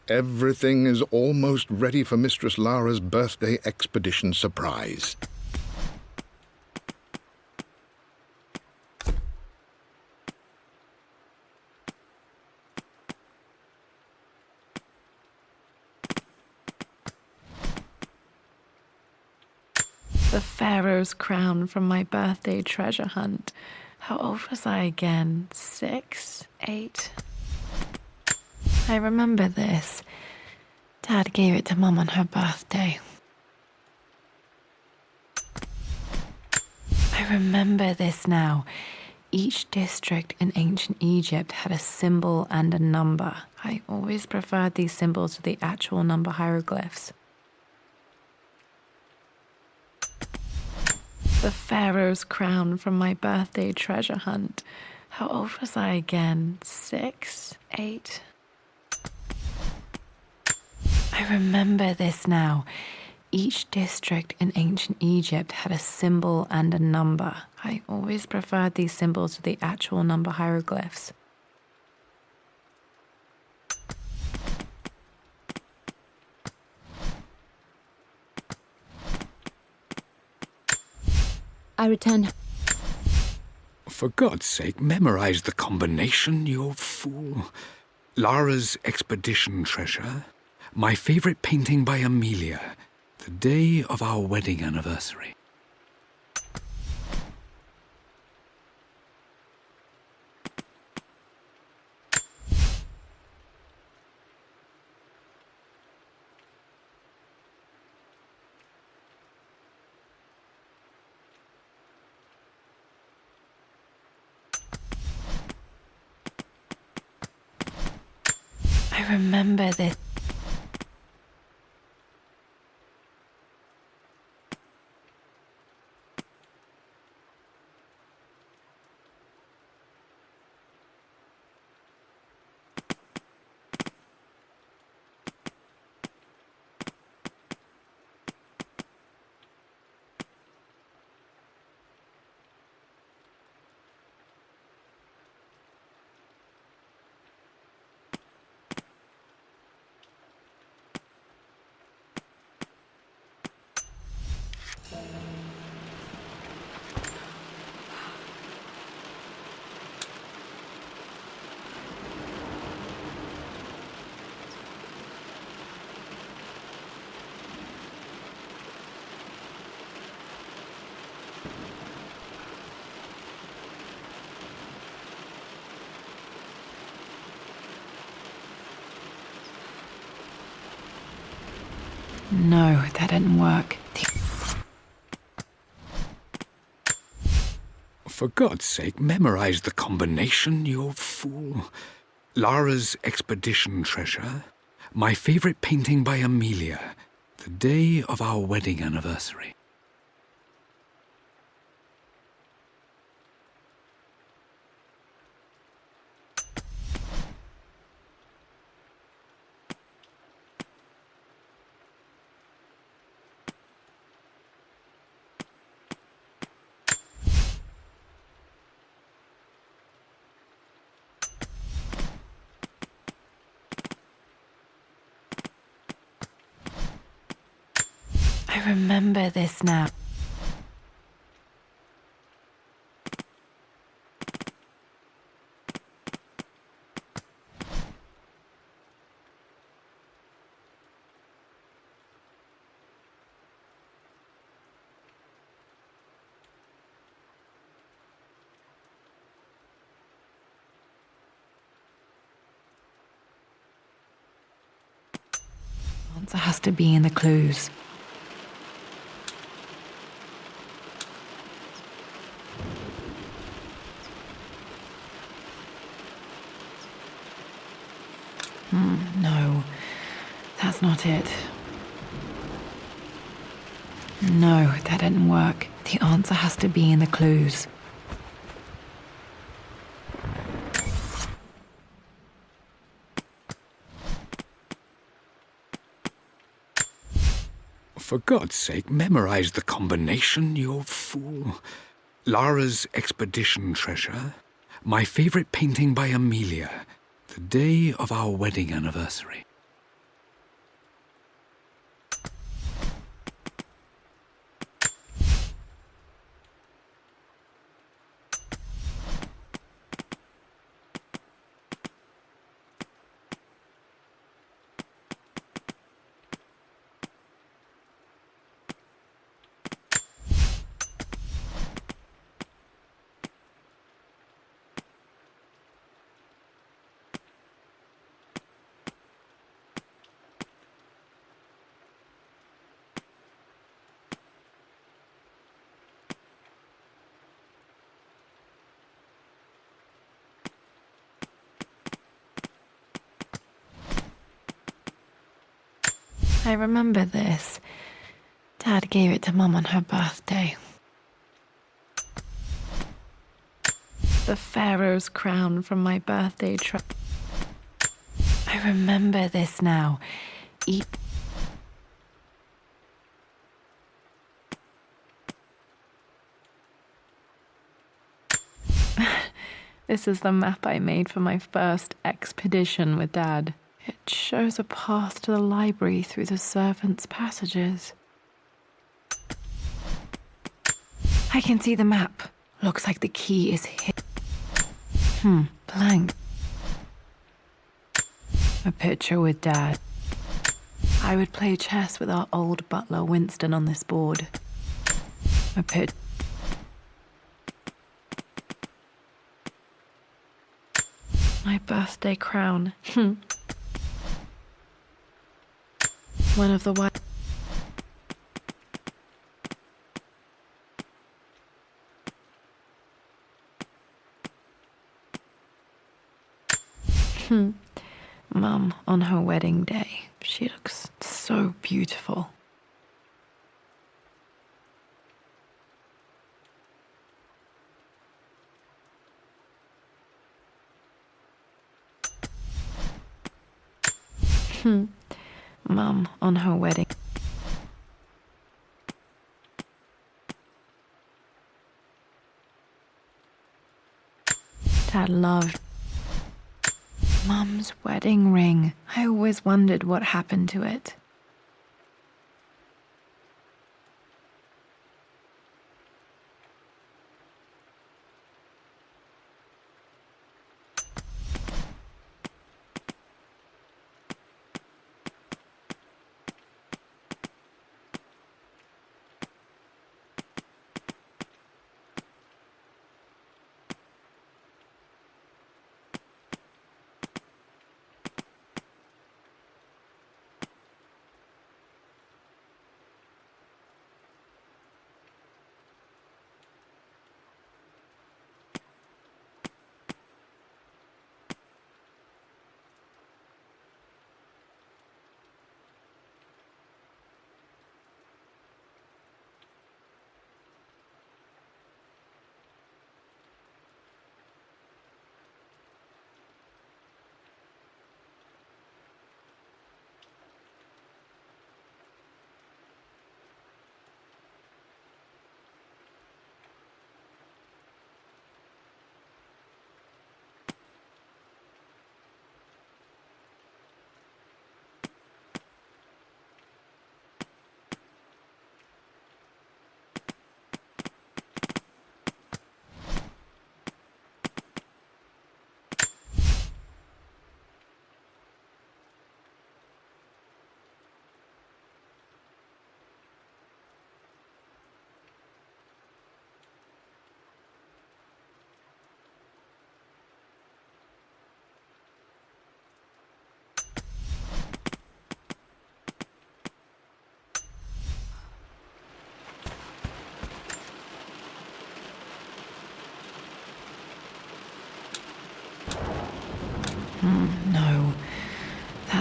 [SPEAKER 6] Everything is almost ready for Mistress Lara's birthday expedition surprise.
[SPEAKER 1] The Pharaoh's crown from my birthday treasure hunt. How old was I again? 6? 8? I remember this. Dad gave it to Mum on her birthday. I remember this now. Each district in ancient Egypt had a symbol and a number. I always preferred these symbols to the actual number hieroglyphs. The Pharaoh's crown from my birthday treasure hunt. How old was I again? 6? 8? I remember this now. Each district in ancient Egypt had a symbol and a number. I always preferred these symbols to the actual number hieroglyphs.
[SPEAKER 3] I return.
[SPEAKER 7] For God's sake, memorize the combination, you fool. Lara's expedition treasure, my favorite painting by Amelia, the day of our wedding anniversary.
[SPEAKER 1] I remember this. No, that didn't work.
[SPEAKER 7] For God's sake, memorize the combination, you fool. Lara's expedition treasure, my favorite painting by Amelia, the day of our wedding anniversary.
[SPEAKER 1] I remember this now. The answer has to be in the clues. No, that's not it. No, that didn't work. The answer has to be in the clues.
[SPEAKER 7] For God's sake, memorize the combination, you fool. Lara's expedition treasure, my favorite painting by Amelia, the day of our wedding anniversary.
[SPEAKER 1] I remember this. Dad gave it to Mum on her birthday. The Pharaoh's crown from my birthday trip. I remember this now. This is the map I made for my first expedition with Dad. It shows a path to the library through the servants' passages. I can see the map. Looks like the key is hidden. Blank. A picture with Dad. I would play chess with our old butler Winston on this board. A picture. My birthday crown. One of the white. Mum on her wedding day. She looks so beautiful. Mum on her wedding. Dad loved Mum's wedding ring. I always wondered what happened to it.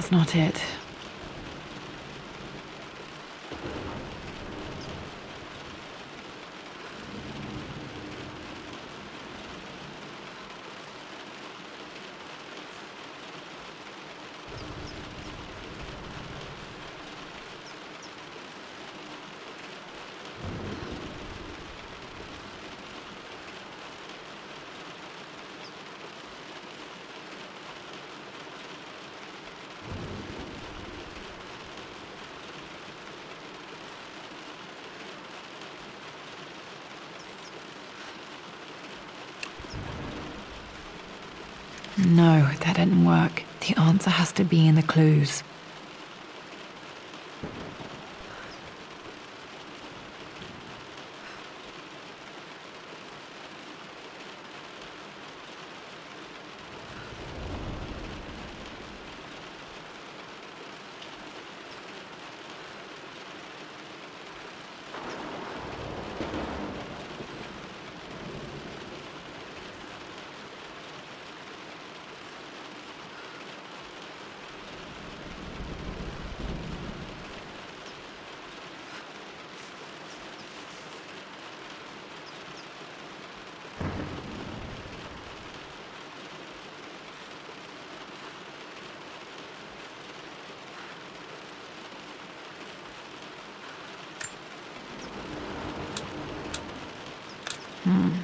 [SPEAKER 1] That's not it. No, that didn't work. The answer has to be in the clues.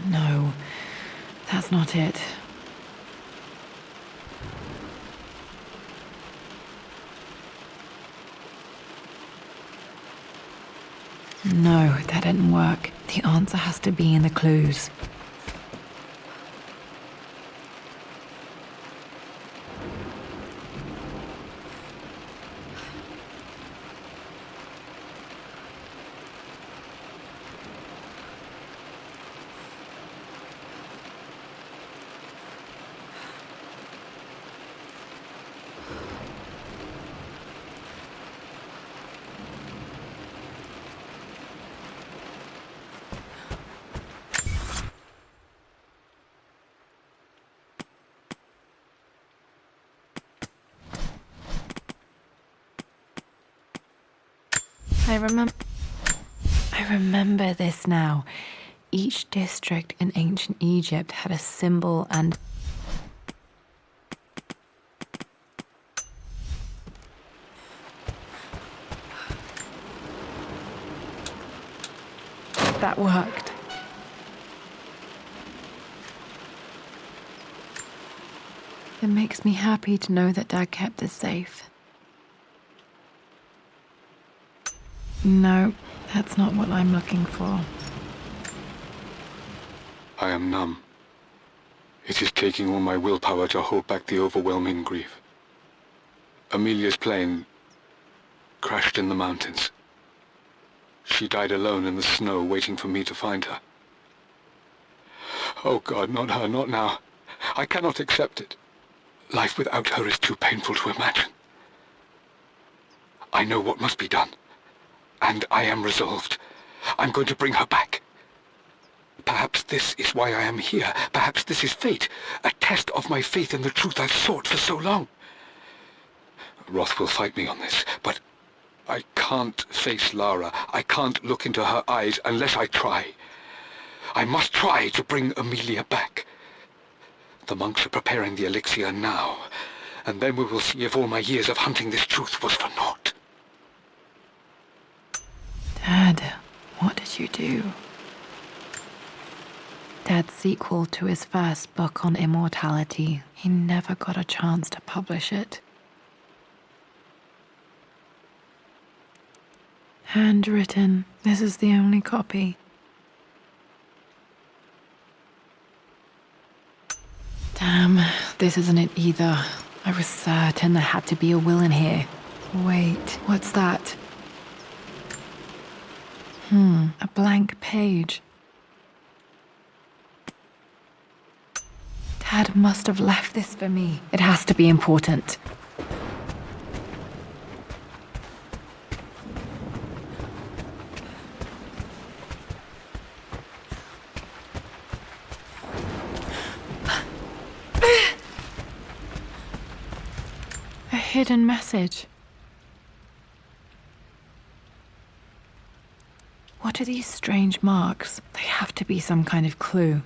[SPEAKER 1] No, that's not it. No, that didn't work. The answer has to be in the clues. I remember this now. Each district in ancient Egypt had a symbol and... That worked. It makes me happy to know that Dad kept this safe. No, that's not what I'm looking for.
[SPEAKER 4] I am numb. It is taking all my willpower to hold back the overwhelming grief. Amelia's plane crashed in the mountains. She died alone in the snow, waiting for me to find her. Oh God, not her, not now. I cannot accept it. Life without her is too painful to imagine. I know what must be done. And I am resolved. I'm going to bring her back. Perhaps this is why I am here. Perhaps this is fate. A test of my faith in the truth I've sought for so long. Roth will fight me on this, but I can't face Lara. I can't look into her eyes unless I try. I must try to bring Amelia back. The monks are preparing the elixir now, and then we will see if all my years of hunting this truth was for naught.
[SPEAKER 1] Dad, what did you do? Dad's sequel to his first book on immortality, he never got a chance to publish it. Handwritten. This is the only copy. Damn, this isn't it either. I was certain there had to be a will in here. Wait, what's that? A blank page. Dad must have left this for me. It has to be important. hidden message. What are these strange marks? They have to be some kind of clue.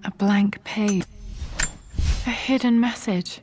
[SPEAKER 1] A blank page. A hidden message.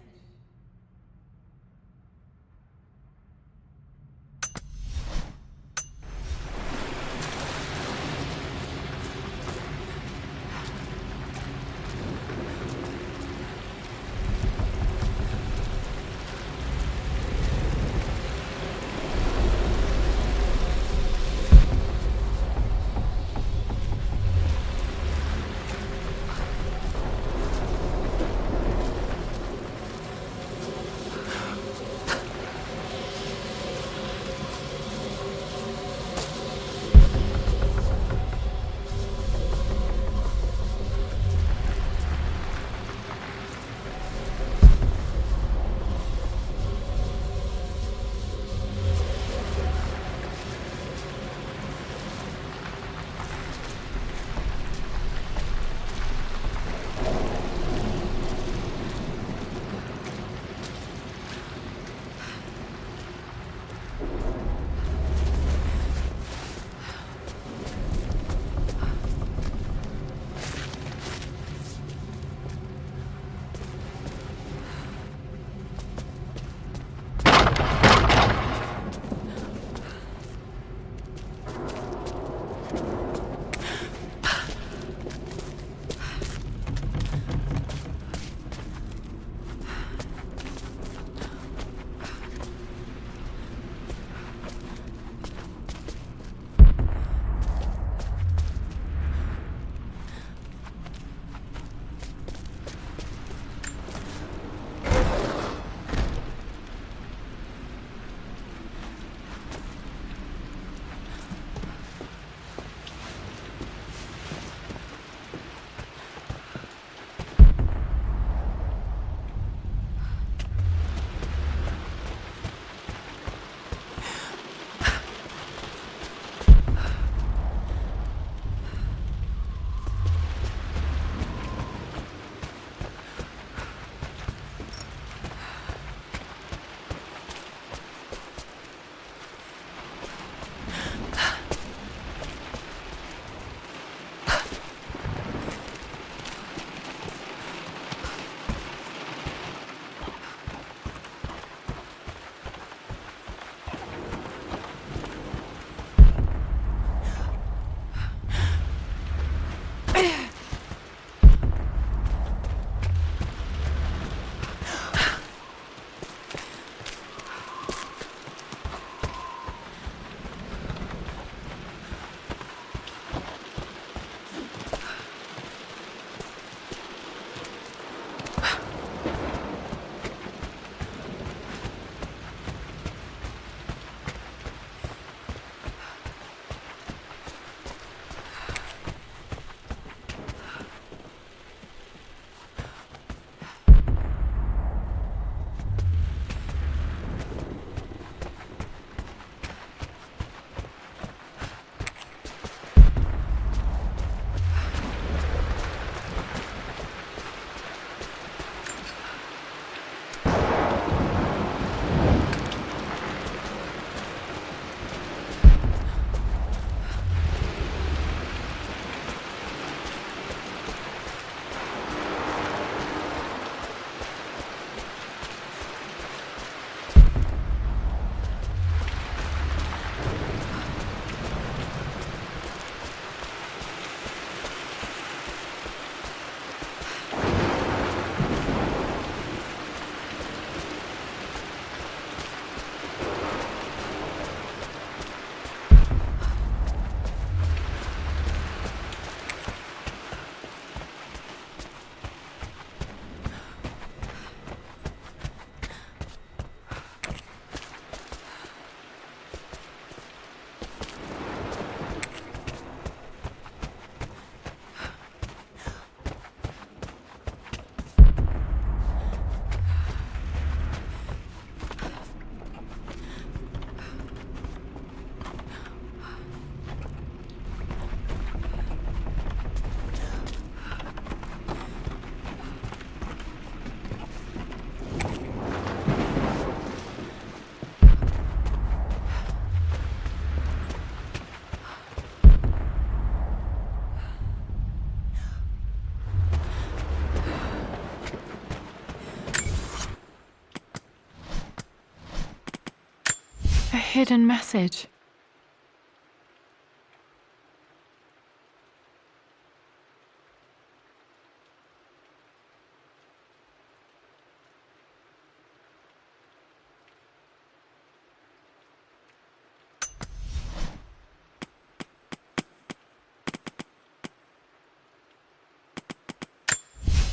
[SPEAKER 1] hidden message.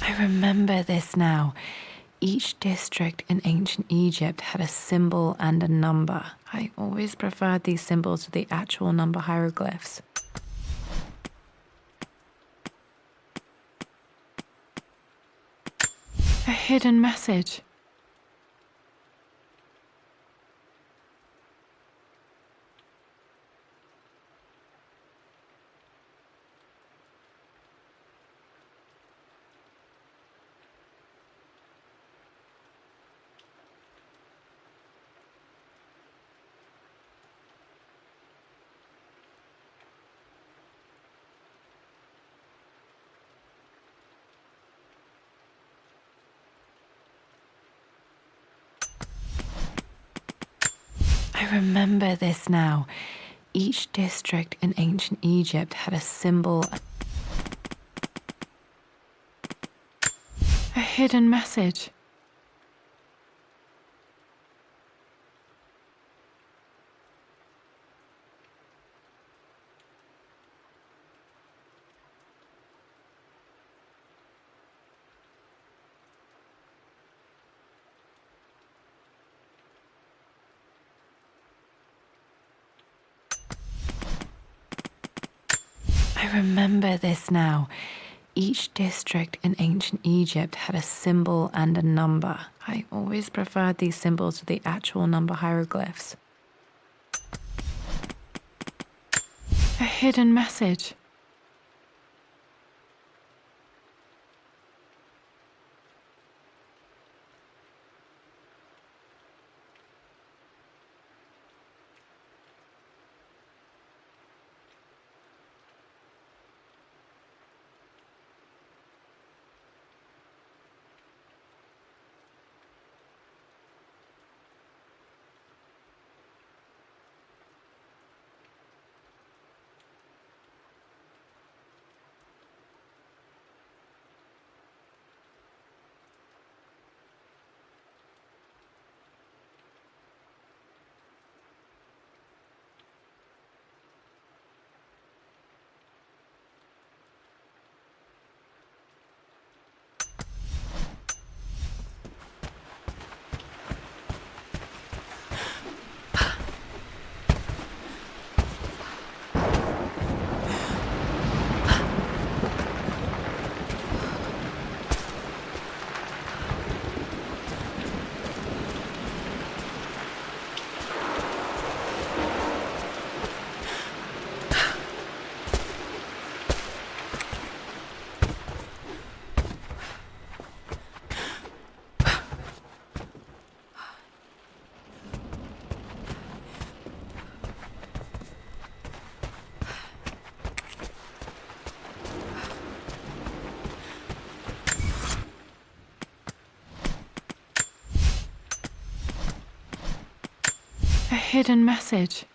[SPEAKER 1] I remember this now. Each district in ancient Egypt had a symbol and a number. I always preferred these symbols to the actual number hieroglyphs. A hidden message. I remember this now. Each district in ancient Egypt had a symbol. A hidden message. I remember this now. Each district in ancient Egypt had a symbol and a number. I always preferred these symbols to the actual number hieroglyphs. A hidden message. A hidden message.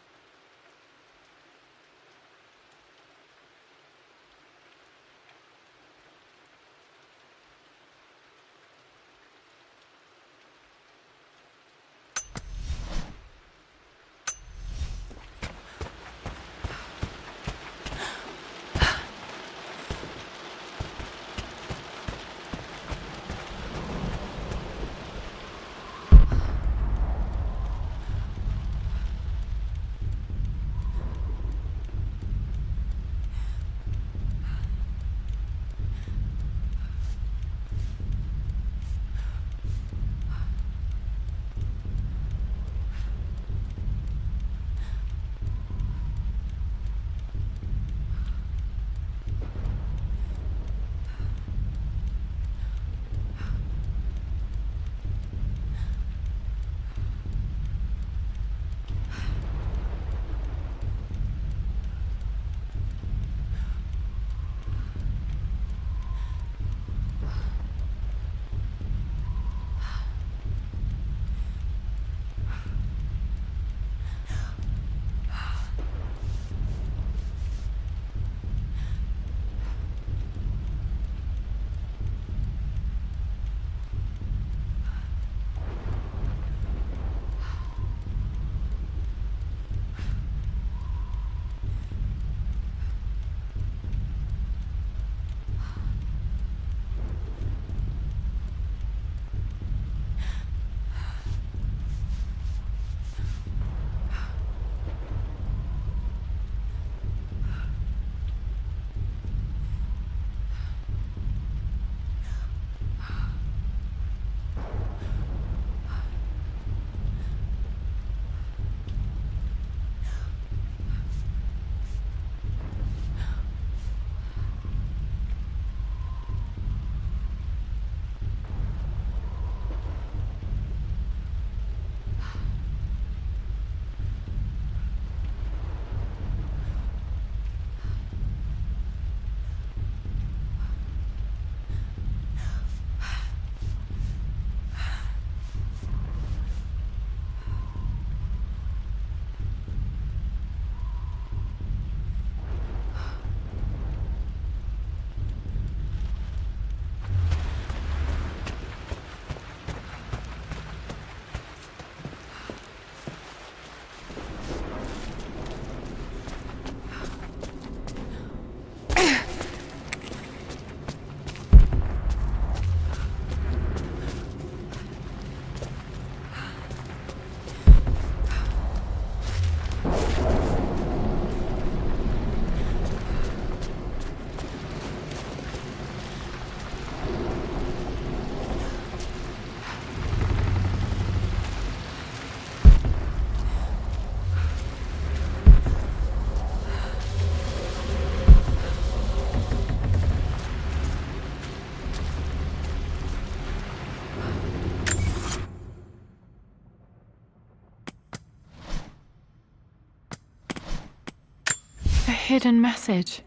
[SPEAKER 1] hidden message.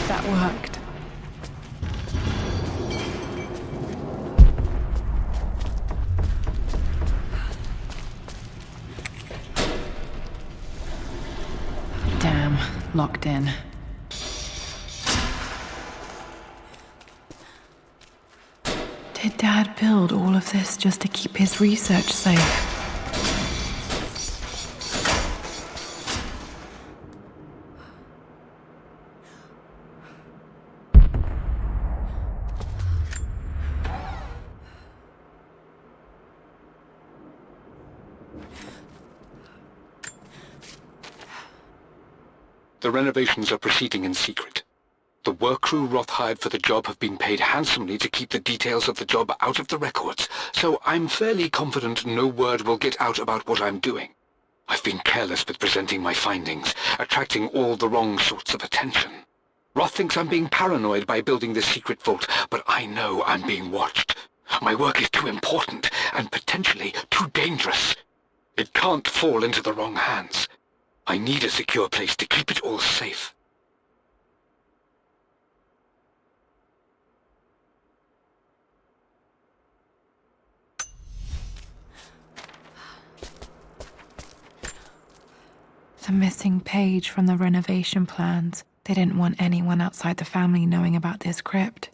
[SPEAKER 1] That worked. Damn, locked in. Did Dad build all of this just to keep his research safe?
[SPEAKER 4] The renovations are proceeding in secret. The work crew Roth hired for the job have been paid handsomely to keep the details of the job out of the records, so I'm fairly confident no word will get out about what I'm doing. I've been careless with presenting my findings, attracting all the wrong sorts of attention. Roth thinks I'm being paranoid by building this secret vault, but I know I'm being watched. My work is too important, and potentially too dangerous. It can't fall into the wrong hands. I need a secure place to keep it all safe.
[SPEAKER 1] The missing page from the renovation plans. They didn't want anyone outside the family knowing about this crypt.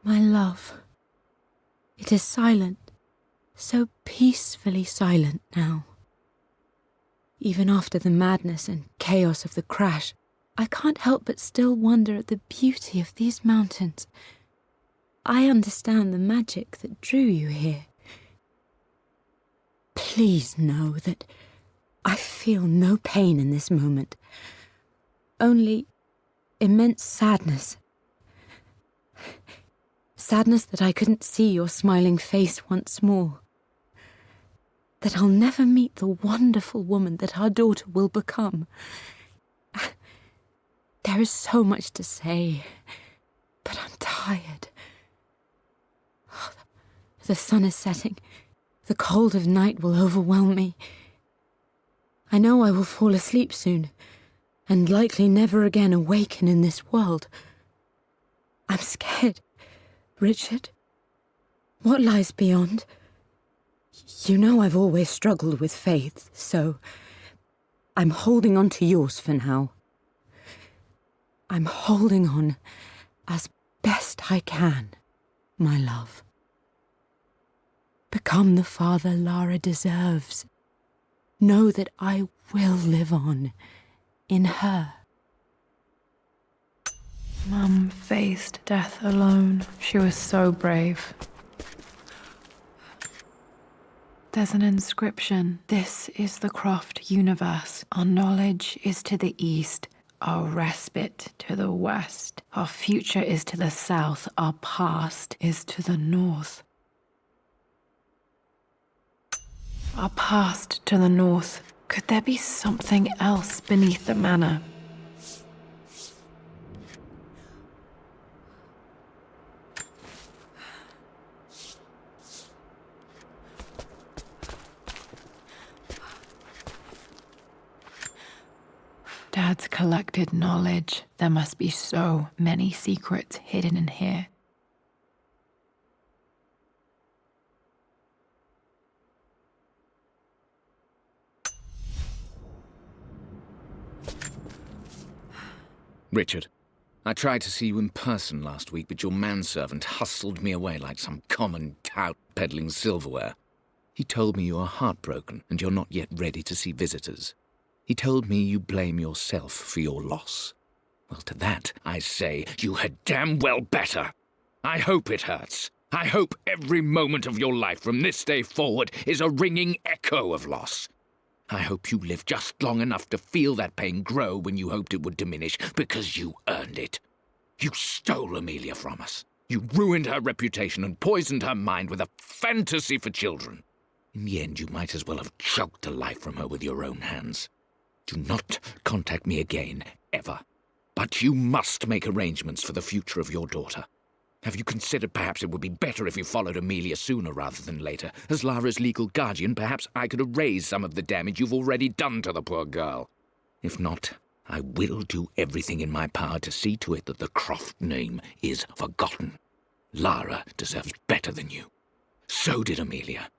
[SPEAKER 3] My love. It is silent, so peacefully silent now. Even after the madness and chaos of the crash, I can't help but still wonder at the beauty of these mountains. I understand the magic that drew you here. Please know that I feel no pain in this moment, only immense sadness. Sadness that I couldn't see your smiling face once more. That I'll never meet the wonderful woman that our daughter will become. There is so much to say, but I'm tired. The sun is setting. The cold of night will overwhelm me. I know I will fall asleep soon, and likely never again awaken in this world. I'm scared. Richard, what lies beyond? You know I've always struggled with faith, so I'm holding on to yours for now. I'm holding on as best I can, my love. Become the father Lara deserves. know that I will live on in her.
[SPEAKER 1] Mum faced death alone. She was so brave. There's an inscription. This is the Croft universe. Our knowledge is to the east, our respite to the west. Our future is to the south, our past is to the north. Our past to the north. Could there be something else beneath the manor? Dad's collected knowledge. There must be so many secrets hidden in here.
[SPEAKER 2] Richard, I tried to see you in person last week, but your manservant hustled me away like some common tout peddling silverware. He told me you are heartbroken and you're not yet ready to see visitors. He told me you blame yourself for your loss. Well, to that, I say you had damn well better. I hope it hurts. I hope every moment of your life from this day forward is a ringing echo of loss. I hope you live just long enough to feel that pain grow when you hoped it would diminish, because you earned it. You stole Amelia from us. You ruined her reputation and poisoned her mind with a fantasy for children. In the end, you might as well have choked the life from her with your own hands. Do not contact me again, ever. But you must make arrangements for the future of your daughter. Have you considered perhaps it would be better if you followed Amelia sooner rather than later? As Lara's legal guardian, perhaps I could erase some of the damage you've already done to the poor girl. If not, I will do everything in my power to see to it that the Croft name is forgotten. Lara deserves better than you. So did Amelia.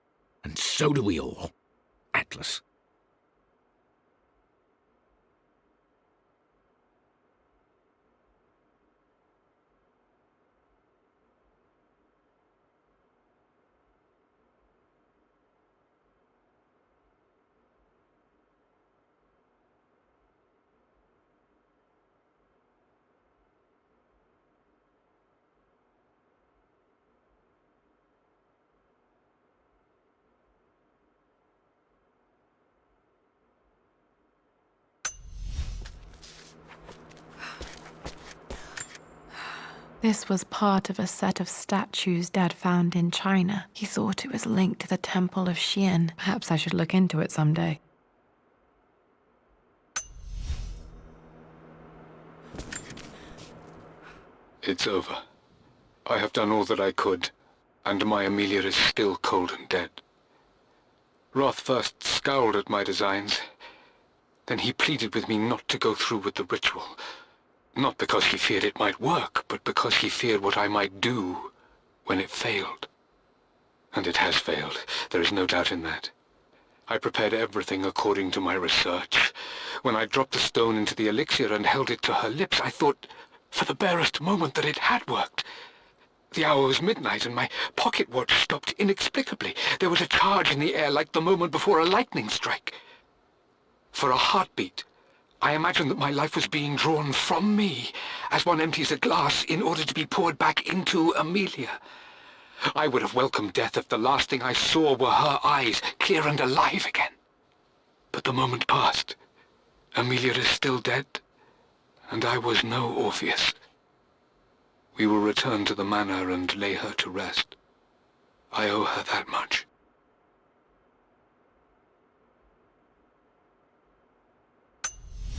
[SPEAKER 2] And so do we all. Atlas.
[SPEAKER 1] This was part of a set of statues Dad found in China. He thought it was linked to the Temple of Xian. Perhaps I should look into it someday.
[SPEAKER 4] It's over. I have done all that I could, and my Amelia is still cold and dead. Roth first scowled at my designs. Then he pleaded with me not to go through with the ritual. Not because he feared it might work, but because he feared what I might do when it failed. And it has failed. There is no doubt in that. I prepared everything according to my research. When I dropped the stone into the elixir and held it to her lips, I thought for the barest moment that it had worked. The hour was midnight and my pocket watch stopped inexplicably. There was a charge in the air like the moment before a lightning strike. For a heartbeat, I imagined that my life was being drawn from me, as one empties a glass in order to be poured back into Amelia. I would have welcomed death if the last thing I saw were her eyes, clear and alive again. But the moment passed. Amelia is still dead, and I was no Orpheus. We will return to the manor and lay her to rest. I owe her that much.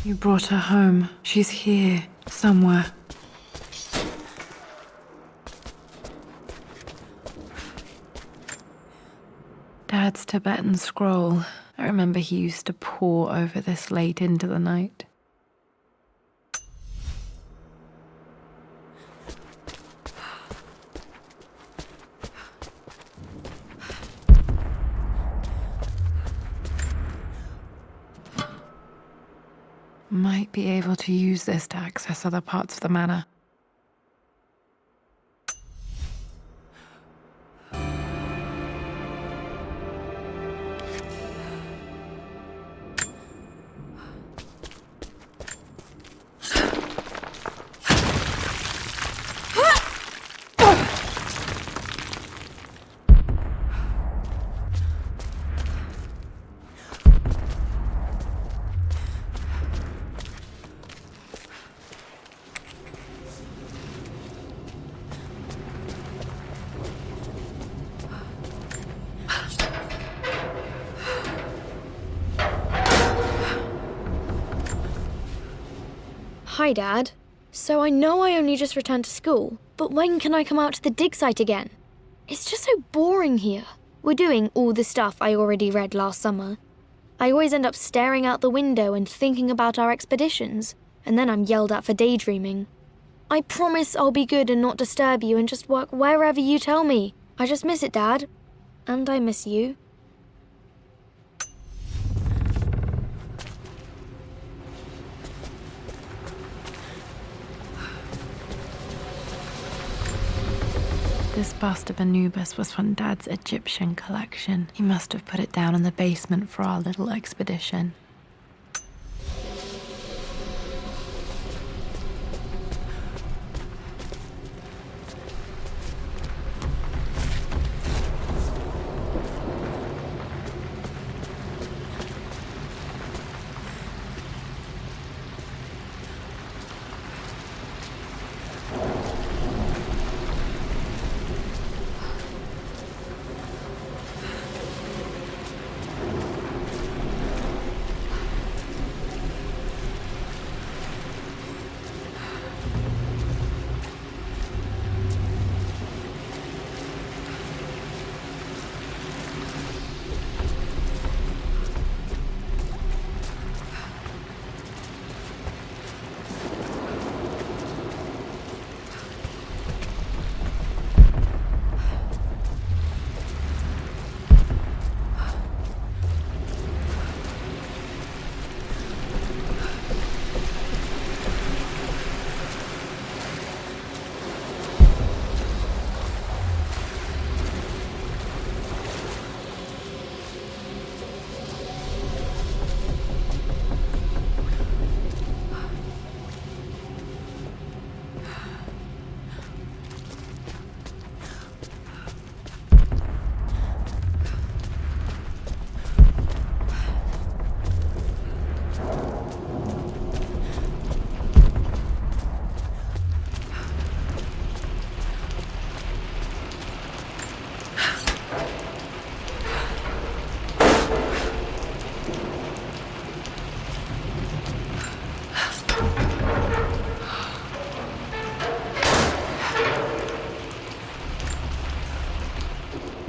[SPEAKER 1] You brought her home. She's here, somewhere. Dad's Tibetan scroll. I remember he used to pore over this late into the night. Might be able to use this to access other parts of the manor.
[SPEAKER 5] Hi, Dad. So I know I only just returned to school, but when can I come out to the dig site again? It's just so boring here. We're doing all the stuff I already read last summer. I always end up staring out the window and thinking about our expeditions, and then I'm yelled at for daydreaming. I promise I'll be good and not disturb you and just work wherever you tell me. I just miss it, Dad. And I miss you.
[SPEAKER 1] This bust of Anubis was from Dad's Egyptian collection. He must have put it down in the basement for our little expedition.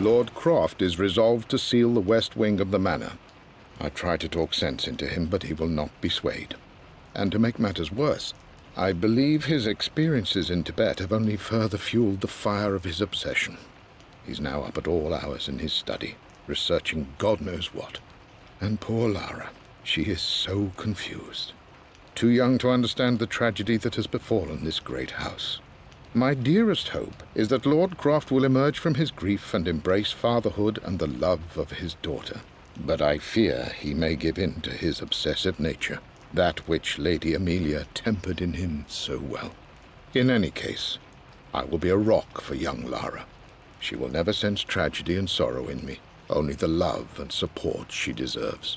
[SPEAKER 6] Lord Croft is resolved to seal the west wing of the manor. I try to talk sense into him, but he will not be swayed. And to make matters worse, I believe his experiences in Tibet have only further fueled the fire of his obsession. He's now up at all hours in his study, researching God knows what. And poor Lara, she is so confused. Too young to understand the tragedy that has befallen this great house. My dearest hope is that Lord Croft will emerge from his grief and embrace fatherhood and the love of his daughter. But I fear he may give in to his obsessive nature, that which Lady Amelia tempered in him so well. In any case, I will be a rock for young Lara. She will never sense tragedy and sorrow in me, only the love and support she deserves.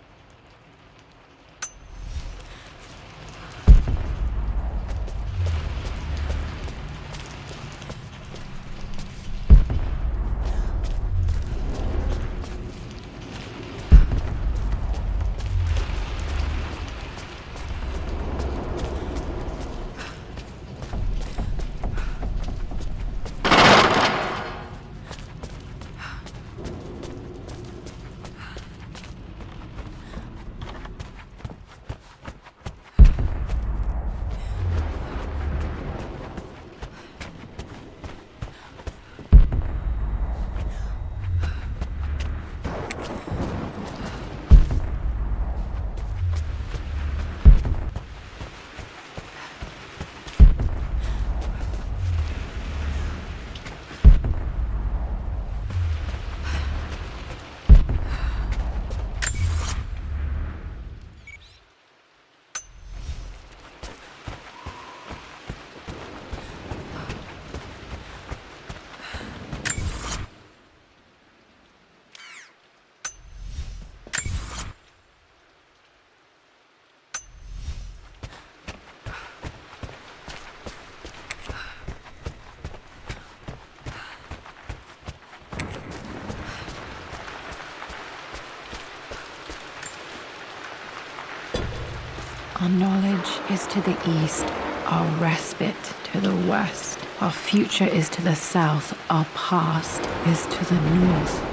[SPEAKER 1] Our knowledge is to the east, our respite to the west. Our future is to the south. Our past is to the north.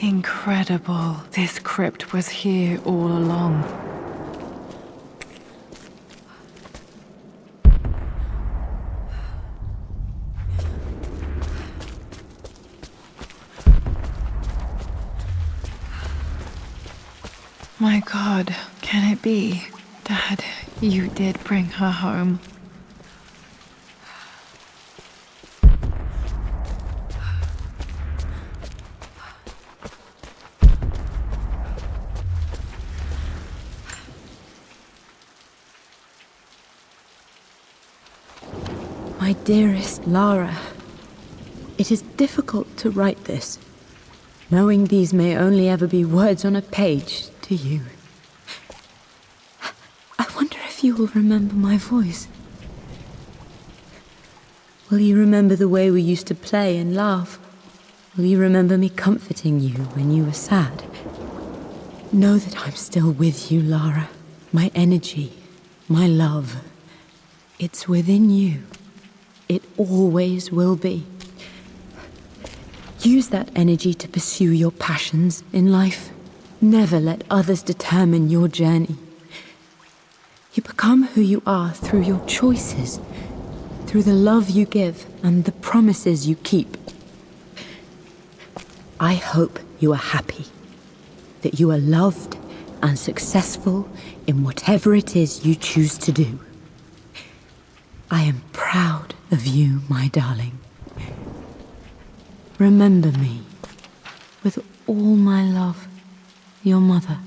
[SPEAKER 1] Incredible. This crypt was here all along. My God, can it be? Dad, you did bring her home.
[SPEAKER 3] My dearest Lara, it is difficult to write this, knowing these may only ever be words on a page to you. I wonder if you will remember my voice. Will you remember the way we used to play and laugh? Will you remember me comforting you when you were sad? Know that I'm still with you, Lara. My energy, my love, it's within you. It always will be. Use that energy to pursue your passions in life. Never let others determine your journey. You become who you are through your choices, through the love you give and the promises you keep. I hope you are happy, that you are loved and successful in whatever it is you choose to do. I am proud of you, my darling. Remember me, with all my love, your mother.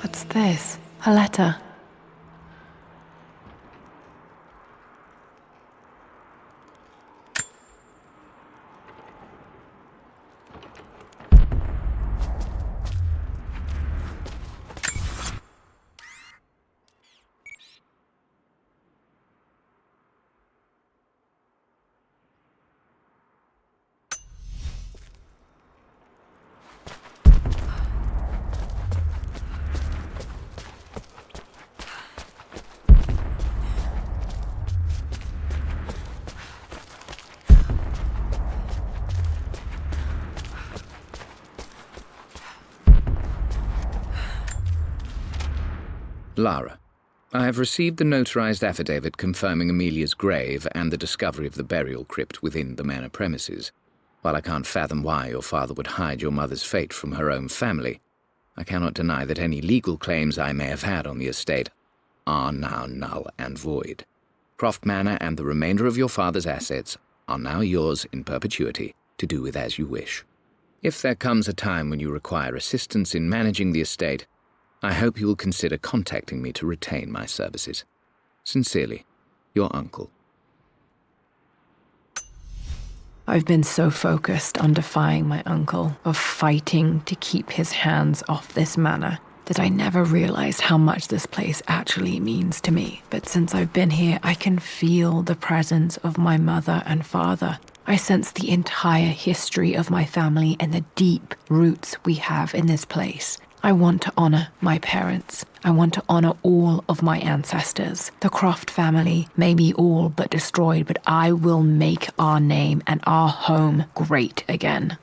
[SPEAKER 1] What's this? A letter.
[SPEAKER 2] Lara, I have received the notarized affidavit confirming Amelia's grave and the discovery of the burial crypt within the manor premises. While I can't fathom why your father would hide your mother's fate from her own family, I cannot deny that any legal claims I may have had on the estate are now null and void. Croft Manor and the remainder of your father's assets are now yours in perpetuity to do with as you wish. If there comes a time when you require assistance in managing the estate, I hope you will consider contacting me to retain my services. Sincerely, your uncle.
[SPEAKER 1] I've been so focused on defying my uncle, of fighting to keep his hands off this manor, that I never realized how much this place actually means to me. But since I've been here, I can feel the presence of my mother and father. I sense the entire history of my family and the deep roots we have in this place. I want to honor my parents. I want to honor all of my ancestors. The Croft family may be all but destroyed, but I will make our name and our home great again.